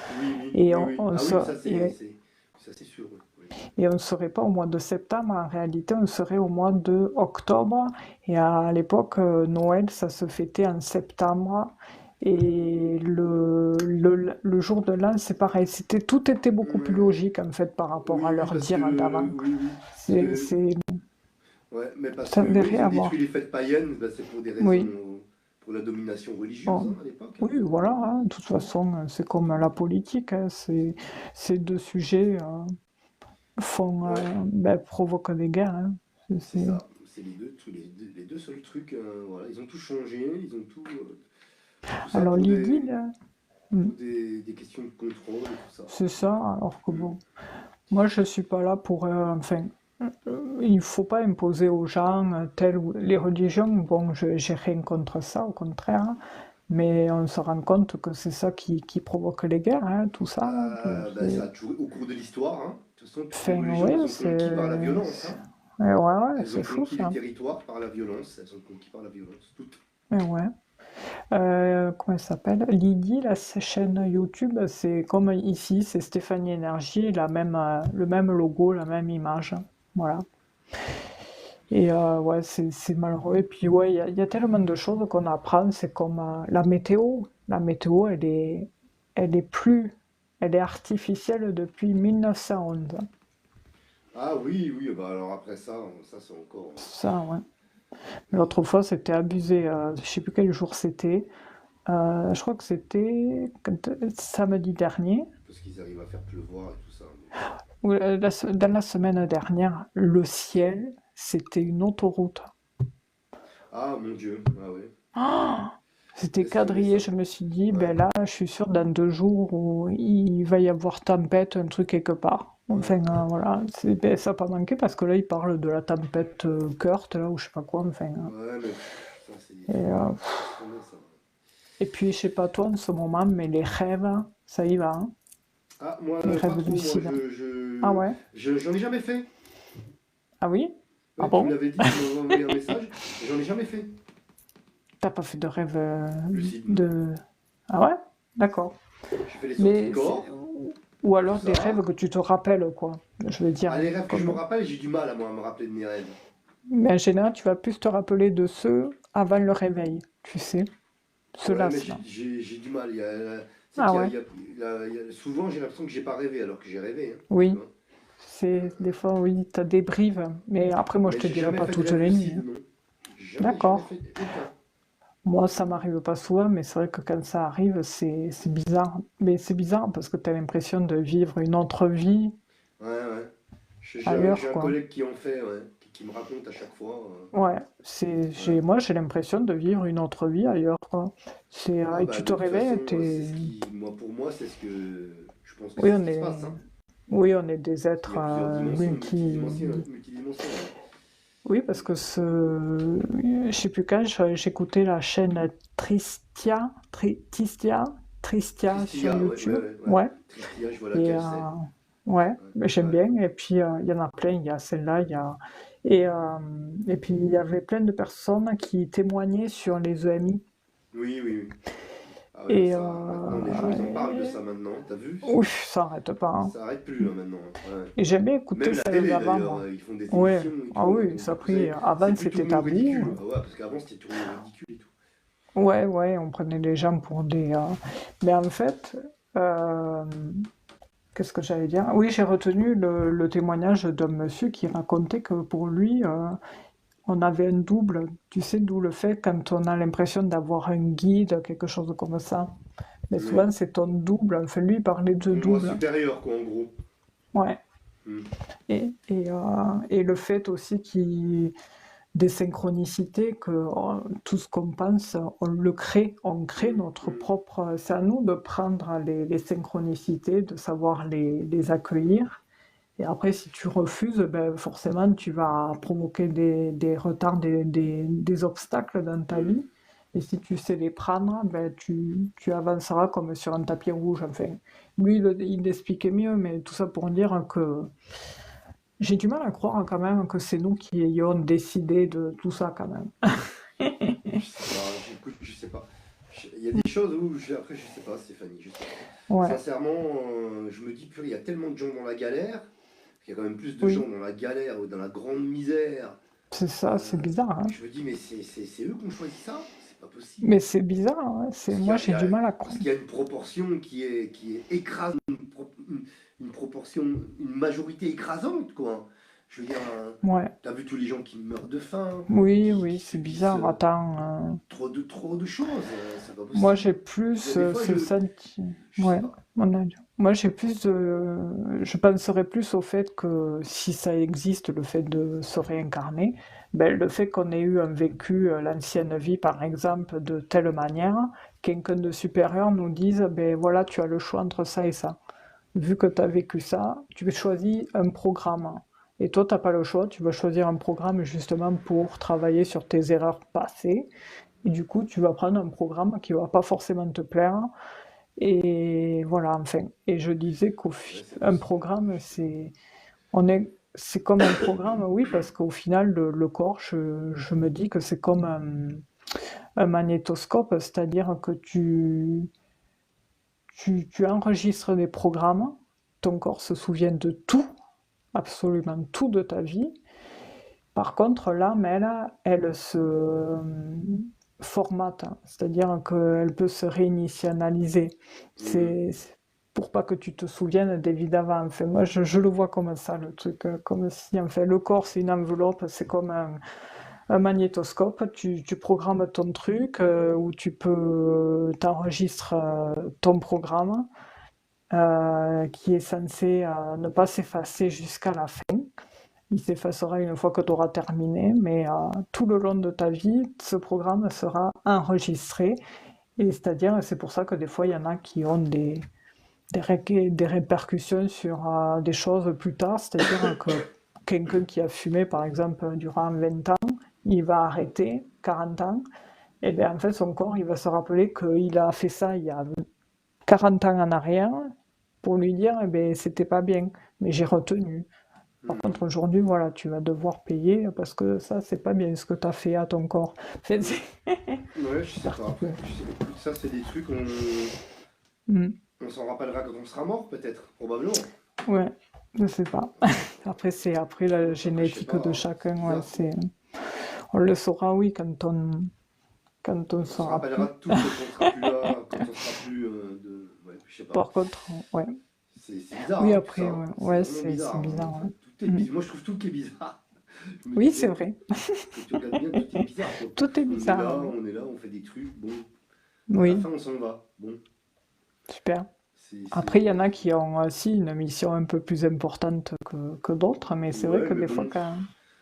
oui, oui, et oui, oui. Ah oui, ça c'est sûr, oui. Oui. et on ne serait pas au mois de septembre, en réalité, on serait au mois de octobre, et à l'époque, Noël, ça se fêtait en septembre, et le jour de l'an, c'est pareil, tout était beaucoup plus Ouais. logique, en fait, par rapport Oui, à oui, leur parce dire que. d'avant. Oui, oui. Parce C'est, que. c'est, Ouais, mais parce ça que, n'avait oui, ils rien ont à détruit voir. les fêtes païennes, bah, c'est pour des raisons. Oui. Pour la domination religieuse, Bon, hein, à l'époque, hein. oui, voilà, hein, de toute façon, c'est comme la politique, hein, ces deux sujets Ouais, provoquent des guerres, hein. c'est ça. C'est les deux seuls trucs. Voilà. Ils ont tout changé, ils ont tout ça Alors pour des, l'idylle, pour des questions de contrôle et tout ça. c'est ça, alors que Hmm. bon, moi je suis pas là pour, enfin, il faut pas imposer aux gens les religions, bon, j'ai rien contre ça, au contraire, hein, mais on se rend compte que c'est ça qui provoque les guerres, hein, tout ça, là, Bah, ça a toujours, au cours de l'histoire, hein. De toute façon, toutes les enfin, religions, ouais, elles ont conquis par la violence, hein. ouais, ouais, Elles c'est ont fou conquis les ça, territoires par la violence, elles ont conquis par la violence, toutes. ouais. Comment elle s'appelle? Lydie, la chaîne YouTube, c'est comme ici, c'est Stéphanie Énergie, le même logo, la même image. Voilà. Et ouais, c'est malheureux. Et puis ouais, il y a tellement de choses qu'on apprend. C'est comme la météo. La météo, elle est artificielle depuis 1911. Ah oui, oui, bah alors après ça c'est encore. Ça, ouais. Mais l'autre fois, c'était abusé. Je sais plus quel jour c'était. Je crois que c'était samedi dernier. Parce qu'ils arrivent à faire pleuvoir et tout ça. Ou dans la semaine dernière, le ciel, c'était une autoroute. Ah mon Dieu, ah ouais. C'était Laisse tomber quadrillé. ça. Je me suis dit, Ouais, ben là, je suis sûre, dans 2 jours, où il va y avoir tempête, un truc quelque part. ouais, Enfin, ouais. voilà. Ben, ça n'a pas manqué parce que là, il parle de la tempête Kurt, là, ou je sais pas quoi. Enfin, Ouais, mais ça c'est. et, Laisse tomber ça. et puis, je sais pas toi en ce moment, mais les rêves, ça y va, hein, Ah, moi les pas rêves trop, moi lucides. Ah ouais? j'en ai jamais fait. Ah oui? Ah Ouais, tu me bon? l'avais dit, tu m'avais envoyé un message, j'en ai jamais fait. T'as pas fait de rêve Lucide, non. de... Ah ouais? D'accord. Je fais les sorties Mais corps, ou tout alors des rêves ça. que tu te rappelles, quoi. Je veux Ah, dire, les rêves que je me comme... rappelle, j'ai du mal à moi à me rappeler de mes rêves. Mais en général, tu vas plus te rappeler de ceux avant le réveil, tu sais. Ouais, Ceux-là, mais ceux-là. j'ai du mal. C'est Ah qu'il y a, ouais, il y a- souvent j'ai l'impression que j'ai pas rêvé alors que j'ai rêvé, hein, tu oui. vois. C'est des fois, oui, t'as des brives. Mais après, moi, je Mais te j'ai dirai jamais pas fait de toutes rêve les nuits, lucide, hein. non. J'ai jamais D'accord. fait aucun. Moi, ça m'arrive pas souvent, mais c'est vrai que quand ça arrive, c'est bizarre. Mais c'est bizarre parce que t'as l'impression de vivre une autre vie Ouais, ouais. J'ai ailleurs, un quoi. collègue qui en fait, ouais, qui me raconte à chaque fois. Ouais, Ouais. moi, j'ai l'impression de vivre une autre vie ailleurs, quoi. Ah Et bah tu te de toute réveilles, façon, c'est ce qui, moi pour moi, c'est ce que je pense que oui, c'est ce qui se passe, hein. on est des Il êtres y a plusieurs dimensions, multi. multidimensionnelles. Oui, parce que je sais plus quand, j'écoutais la chaîne Tristia sur Tristia, ouais, ouais, YouTube. ouais, ouais. Ouais. Tristia, je vois Et laquelle c'est. ouais, Ouais, mais j'aime ouais. bien. Et puis il y en a plein. Il y a celle-là, il y a et euh, et puis il y avait plein de personnes qui témoignaient sur les EMI. Oui, oui, oui. Ah ouais, Et maintenant les gens ils en parlent de ça maintenant, t'as vu? ouf, ça arrête pas, hein. Ça arrête plus hein, maintenant, hein. Ouais. Et j'aime bien écouter Même la celle télé d'avant, d'ailleurs, moi. ils font des Ouais, émissions et ah tout, oui, donc ça a du coup pris. Avant c'est plus c'était tourné au tabou. ridicule. Ah ouais, parce qu'avant c'était tourné au ridicule et tout. Ouais, ouais, on prenait les gens pour des. Mais en fait, euh, qu'est-ce que j'allais dire? Oui, j'ai retenu le témoignage d'un monsieur qui racontait que pour lui, on avait un double. Tu sais, d'où le fait quand on a l'impression d'avoir un guide, quelque chose comme ça. Mais Oui. souvent, c'est ton double. Enfin, lui, il parlait de Ton moi double. supérieur quoi en gros. Ouais. Hmm. Et le fait aussi des synchronicités, que tout ce qu'on pense, on crée Hmm, notre hmm. propre. C'est à nous de prendre les synchronicités, de savoir les accueillir. Et après, si tu refuses, ben, forcément, tu vas provoquer des retards, des obstacles dans ta Hmm. vie. Et si tu sais les prendre, ben, tu avanceras comme sur un tapis rouge. Enfin, lui, il l'expliquait mieux, mais tout ça pour dire que j'ai du mal à croire quand même que c'est nous qui ayons décidé de tout ça quand même. Je sais pas, j'écoute, je sais pas. Il y a des choses où après je sais pas Stéphanie, je sais pas. Ouais, Sincèrement, je me dis purée, il y a tellement de gens dans la galère, il y a quand même plus de gens oui, dans la galère ou dans la grande misère. c'est ça, c'est bizarre, hein. Je me dis mais c'est eux qui ont choisi ça? C'est pas possible. Mais c'est bizarre, hein. Moi j'ai du mal à Parce croire. qu'il y a une proportion qui est écrasante, une proportion, une majorité écrasante, quoi. Je veux dire, Ouais, t'as vu tous les gens qui meurent de faim, oui, qui oui, c'est subissent bizarre. Attends, trop de choses, c'est pas moi j'ai possible. Il y a plus des fois, ce senti. je sais Ouais, pas. moi j'ai plus je penserais plus au fait que si ça existe, le fait de se réincarner, ben, le fait qu'on ait eu un vécu, l'ancienne vie par exemple, de telle manière, quelqu'un de supérieur nous dise, ben voilà, tu as le choix entre ça et ça. Vu que tu as vécu ça, tu choisis un programme. Et toi, tu n'as pas le choix, tu vas choisir un programme justement pour travailler sur tes erreurs passées. Et du coup, tu vas prendre un programme qui va pas forcément te plaire. Et voilà, enfin. Et je disais Ouais, c'est un possible. programme, c'est comme un programme, oui, parce qu'au final, le corps, je me dis que c'est comme un magnétoscope, c'est-à-dire que tu enregistres des programmes, ton corps se souvient de tout, absolument tout de ta vie. Par contre, l'âme, elle se formate, hein. C'est-à-dire qu'elle peut se réinitialiser. Mhm. C'est pour pas que tu te souviennes des vies d'avant. Enfin, moi, je le vois comme ça, le truc. Comme si, en fait, le corps, c'est une enveloppe, c'est comme un magnétoscope. Tu programmes ton truc, où tu peux t'enregistres ton programme, qui est censé ne pas s'effacer jusqu'à la fin. Il s'effacera une fois que tu auras terminé, mais tout le long de ta vie, ce programme sera enregistré. Et c'est-à-dire, c'est pour ça que des fois, il y en a qui ont des répercussions sur des choses plus tard. C'est-à-dire que quelqu'un qui a fumé, par exemple, durant 20 ans, il va arrêter 40 ans. Et bien, en fait, son corps, il va se rappeler qu'il a fait ça il y a 40 ans en arrière pour lui dire, eh ben, c'était pas bien, mais j'ai retenu. Par contre, Mhm. aujourd'hui, voilà, tu vas devoir payer parce que ça, c'est pas bien ce que tu as fait à ton corps. Ouais, je sais pas. Particulier. Écoute, ça, c'est des trucs, on... Mm. On s'en rappellera quand on sera mort, peut-être, probablement. Ouais, je sais pas. Après, c'est après la Après, je sais génétique de pas, hein. C'est chacun, ouais, bizarre, quoi. c'est... On le saura, oui, quand on On se sera rappellera plus. de tout quand on sera plus là, quand on sera plus de. Ouais, je sais pas. Par contre, ouais. C'est bizarre, Oui, hein, tout ça, après, hein. ouais, C'est ouais, vraiment c'est bizarre, hein. bizarre, Enfin, ouais. tout est Mm. bizarre. Moi, je trouve tout qui est bizarre. Je me Oui, dis, c'est bon, vrai. quand tu regardes bien, tout est bizarre, quoi. Tout est bizarre, oui. On est là, on fait des trucs, bon. À la Oui, fin, on s'en va. Bon, super. Après, il y en a c'est. qui ont aussi une mission un peu plus importante que d'autres, mais c'est vrai Ouais, que mais des fois, bon,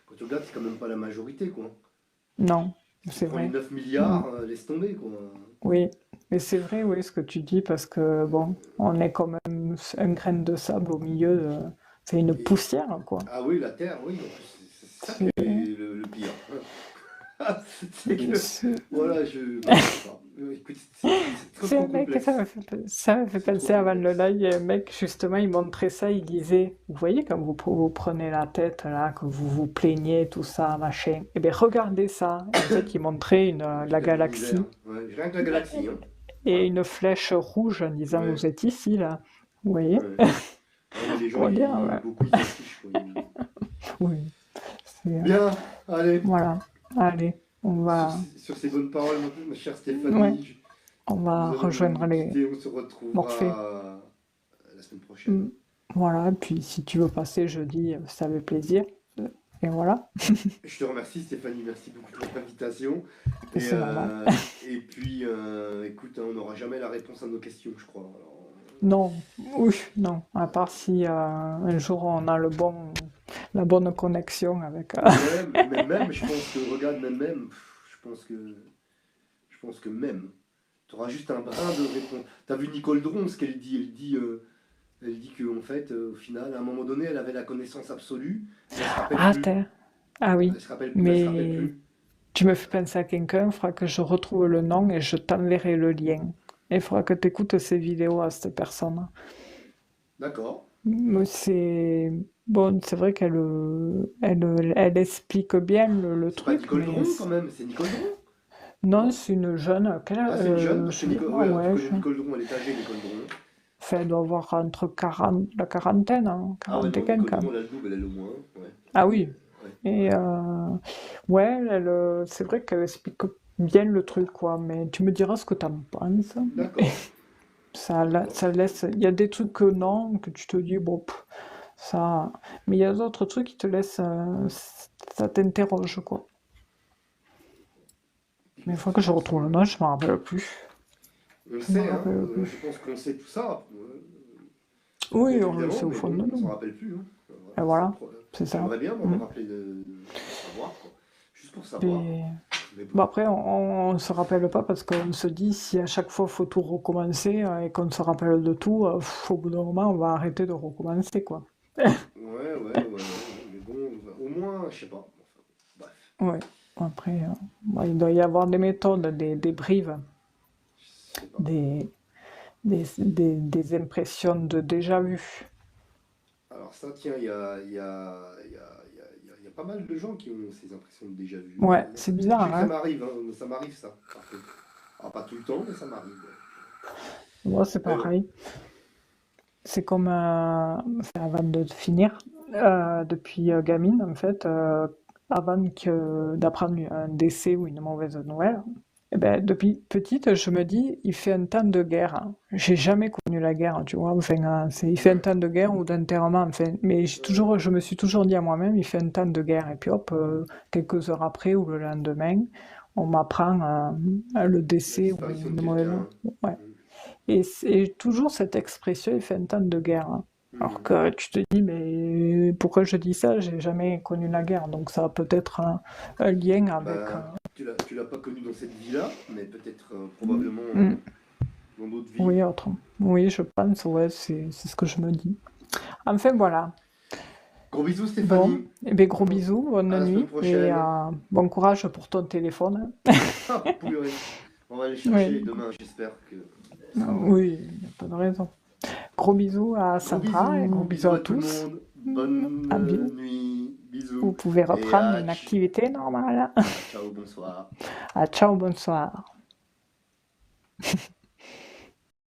quand tu regardes, c'est quand même pas la majorité, quoi. Non, Si tu c'est prends les vrai. 9 Mm. milliards, laisse tomber, quoi. Oui, mais c'est vrai, oui, ce que tu dis, parce que, bon, on est comme un grain de sable au milieu de... C'est une Et, poussière, quoi. ah oui, la Terre, oui, en plus, c'est ça qui C'est... est le pire. C'est que, c'est- voilà, je sais pas. Écoute, c'est trop C'est trop un mec, complexe. ça me fait C'est trop penser avant le complexe. live, il y a un mec, justement, il montrait ça, il disait, vous voyez, quand vous prenez la tête, là, que vous vous plaignez, tout ça, machin, eh bien, regardez ça. En fait, il montrait la Regarde l'univers. galaxie Ouais, rien que la galaxie, hein. et Voilà. une flèche rouge en disant, Ouais, vous êtes ici, là. Vous voyez? ouais. Ouais, mais les gens, Pour dire, ouais. beaucoup, ils s'en fichent, quoi. Oui, c'est... Bien, allez. Voilà. Allez, on Sur, va... sur ces bonnes paroles, ma chère Ouais, Stéphanie, on va nous allons rejoindre nous les quitter. On se Morphées. retrouvera la semaine prochaine. Mm. Voilà, puis si tu veux passer jeudi, ça fait plaisir. Et voilà, Je te remercie Stéphanie, merci beaucoup pour l'invitation. et c'est normal. Et puis, écoute, hein, on n'aura jamais la réponse à nos questions, je crois. Alors, Non, oui, non, à part si un jour on a la bonne connexion avec... ouais, mais même, je pense que, regarde, je pense que même, tu auras juste un brin de réponse. T'as vu Nicole Dron, ce qu'elle dit? Elle dit qu'en fait, au final, à un moment donné, elle avait la connaissance absolue, mais elle se rappelle Ah, plus. ah oui, Elle se rappelle plus, mais elle se rappelle mais plus. tu me fais penser à quelqu'un, il faudra que je retrouve le nom et je t'enverrai le lien. Il faudra que tu écoutes ces vidéos à cette personne. D'accord. Mais c'est bon, c'est vrai elle explique bien le C'est pas truc, Nicole mais Dron quand même, c'est Nicole Dron? non, Non? c'est une jeune. Ah, c'est une jeune? Parce que Je sais pas, Ouais, tu ouais, connais Nicole Dron, elle est âgée, Nicole Dron. enfin, elle doit avoir entre 40, la quarantaine, hein, Ah ouais, 40 et non, Nicole quelques. Dron, elle a le double, elle a le moins. Ouais. Ah oui, Ouais, et ouais. ouais, c'est vrai qu'elle explique bien le truc, quoi, mais tu me diras ce que t'en penses. D'accord, d'accord. Ça laisse, il y a des trucs que non, que tu te dis, bon, ça, mais il y a d'autres trucs qui te laissent, ça t'interroge, quoi. Mais une fois que je retrouve le nom, je m'en rappelle plus. On le Je m'en sait, hein. rappelle plus. Je pense qu'on sait tout ça. Bien Oui, on le sait évidemment, au mais fond bon, de on s'en nous. rappelle plus, hein. Et Voilà, c'est ça le voilà, problème. c'est ça. J'aimerais bien moi, me Mm. rappeler de savoir, quoi. Juste pour savoir. Et Mais bon. bon, après, on se rappelle pas parce qu'on se dit si à chaque fois faut tout recommencer et qu'on se rappelle de tout, au bout d'un moment, on va arrêter de recommencer, quoi. Ouais. Mais bon, au moins, je sais pas. Enfin, bref, Ouais. Après, bon, il doit y avoir des méthodes, des brives, je sais pas. des, des impressions de déjà vu. Alors ça, tiens, il y a pas mal de gens qui ont ces impressions de déjà vu. Ouais, c'est Je sais bizarre, que ça hein? m'arrive, hein, ça m'arrive ça, par contre. Alors pas tout le temps, mais ça m'arrive. Moi, c'est Mais bon, pareil. C'est comme, enfin, avant de finir, depuis gamine, en fait, avant d'apprendre un décès ou une mauvaise nouvelle, eh ben, depuis petite, je me dis, il fait un temps de guerre, hein. J'ai jamais connu la guerre, tu vois. Enfin, il fait un ouais, temps de guerre ou d'enterrement, enfin. Mais ouais. je me suis toujours dit à moi-même, il fait un temps de guerre. Et puis hop, quelques heures après ou le lendemain, on m'apprend le La décès ou disparition de une mauvaise quelqu'un. nouvelle. Ouais. Mm, Et c'est toujours cette expression, il fait un temps de guerre, hein. Alors mm. que tu te dis, mais pourquoi je dis ça? J'ai jamais connu la guerre. Donc ça a peut-être un lien avec... Bah, tu l'as pas connu dans cette vie-là, mais peut-être probablement Mm. dans d'autres vies. Oui, autre. Oui, je pense, ouais, c'est ce que je me dis. Enfin, voilà. Gros bisous Bon, Stéphanie. et bien gros bisous, À bonne la semaine nuit et prochaine. bon courage pour ton téléphone. Ah, purée. On va aller chercher Oui, demain, j'espère que elle sera bon. oui, il n'y a pas de raison. Gros bisous à Gros Sandra et gros bisous bisous à à tout le tous. monde. Bonne À bi- nuit. Vous Bisous. pouvez Et reprendre une activité normale. ciao, bonsoir. Ciao, bonsoir.